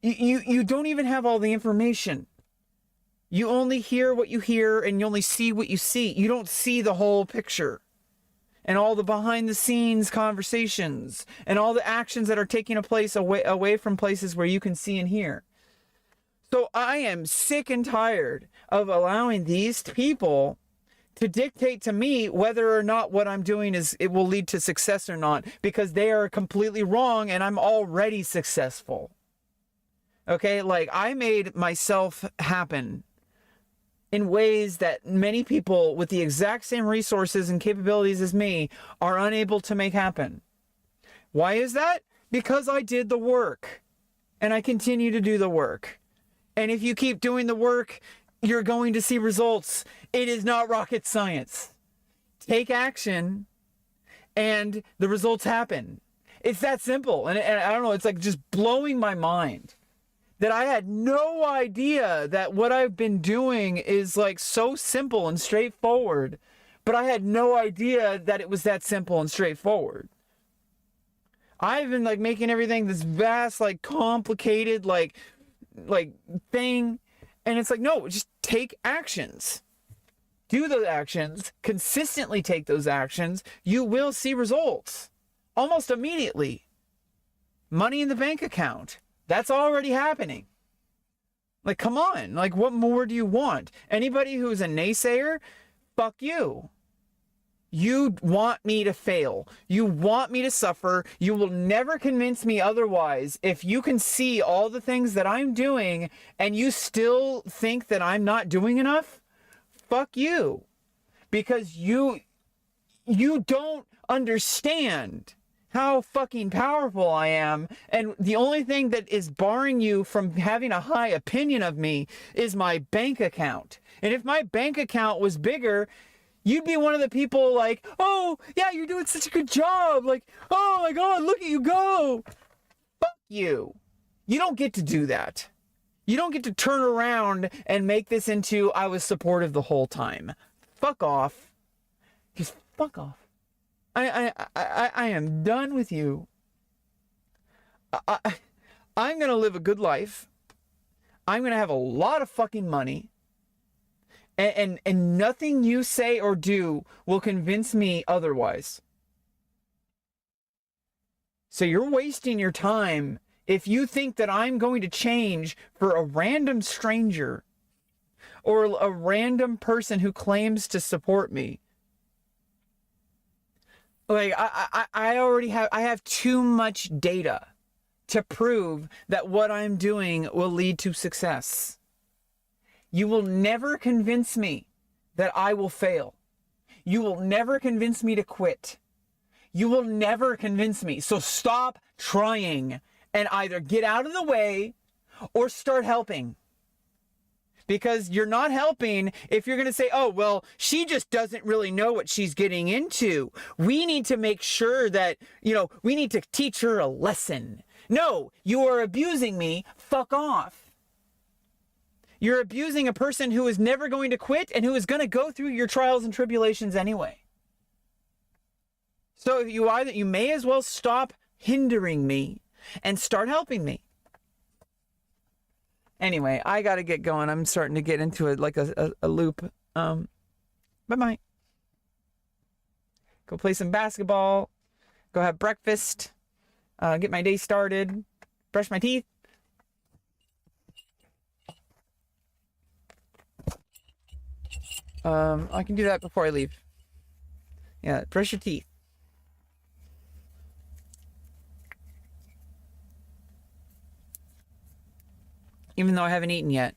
you don't even have all the information. You only hear what you hear, and you only see what you see. You don't see the whole picture and all the behind the scenes conversations and all the actions that are taking place away from places where you can see and hear. So I am sick and tired of allowing these people to dictate to me whether or not what I'm doing it will lead to success or not, because they are completely wrong and I'm already successful. Okay, like I made myself happen in ways that many people with the exact same resources and capabilities as me are unable to make happen. Why is that? Because I did the work and I continue to do the work. And if you keep doing the work, you're going to see results. It is not rocket science. Take action and the results happen. It's that simple. And I don't know, it's like just blowing my mind that I had no idea that what I've been doing is like so simple and straightforward, but I had no idea that it was that simple and straightforward. I've been like making everything this vast, like complicated, like thing. And it's like, no, just take actions. Do those actions, consistently take those actions. You will see results almost immediately. Money in the bank account. That's already happening. Like, come on. Like, what more do you want? Anybody who's a naysayer, fuck you. You want me to fail. You want me to suffer. You will never convince me otherwise. If you can see all the things that I'm doing and you still think that I'm not doing enough, fuck you. Because you don't understand how fucking powerful I am, and the only thing that is barring you from having a high opinion of me is my bank account. And if my bank account was bigger, you'd be one of the people like, oh, yeah, you're doing such a good job. Like, oh my God, look at you go. Fuck you. You don't get to do that. You don't get to turn around and make this into, I was supportive the whole time. Fuck off. Just fuck off. I am done with you. I'm going to live a good life. I'm going to have a lot of fucking money. And nothing you say or do will convince me otherwise. So you're wasting your time if you think that I'm going to change for a random stranger or a random person who claims to support me. Like, I already have too much data to prove that what I'm doing will lead to success. You will never convince me that I will fail. You will never convince me to quit. You will never convince me. So stop trying and either get out of the way or start helping. Because you're not helping if you're going to say, oh, well, she just doesn't really know what she's getting into. We need to make sure that, we need to teach her a lesson. No, you are abusing me. Fuck off. You're abusing a person who is never going to quit and who is going to go through your trials and tribulations anyway. So you may as well stop hindering me and start helping me. Anyway, I got to get going. I'm starting to get into a loop. Bye-bye. Go play some basketball. Go have breakfast. Get my day started. Brush my teeth. I can do that before I leave. Yeah, brush your teeth. Even though I haven't eaten yet.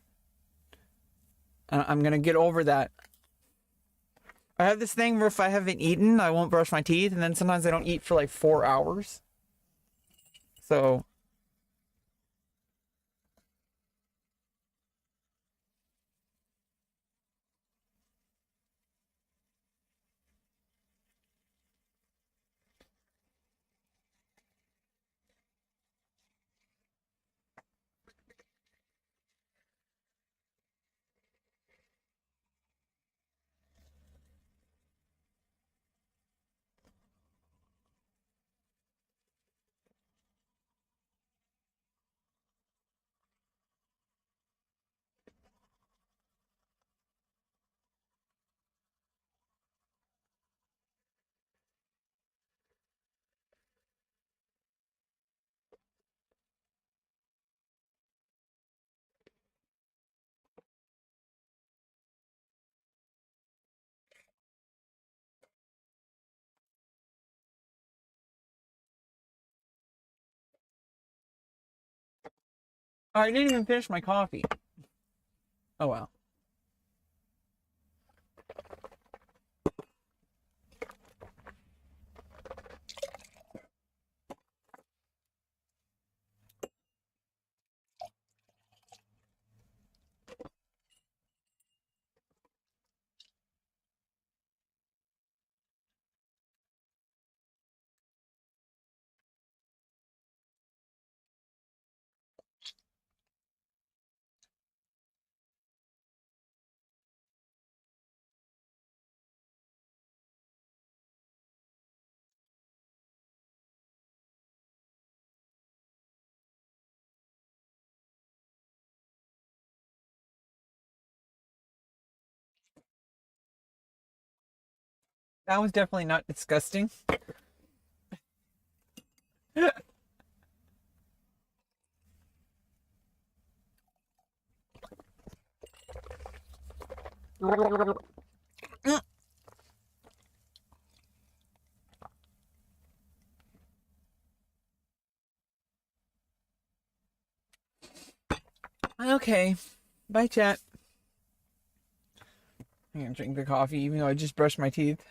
I'm going to get over that. I have this thing where if I haven't eaten, I won't brush my teeth, and then sometimes I don't eat for like 4 hours. So Oh, I didn't even finish my coffee. Oh well. That was definitely not disgusting. Okay. Bye, chat. I'm gonna drink the coffee even though I just brushed my teeth.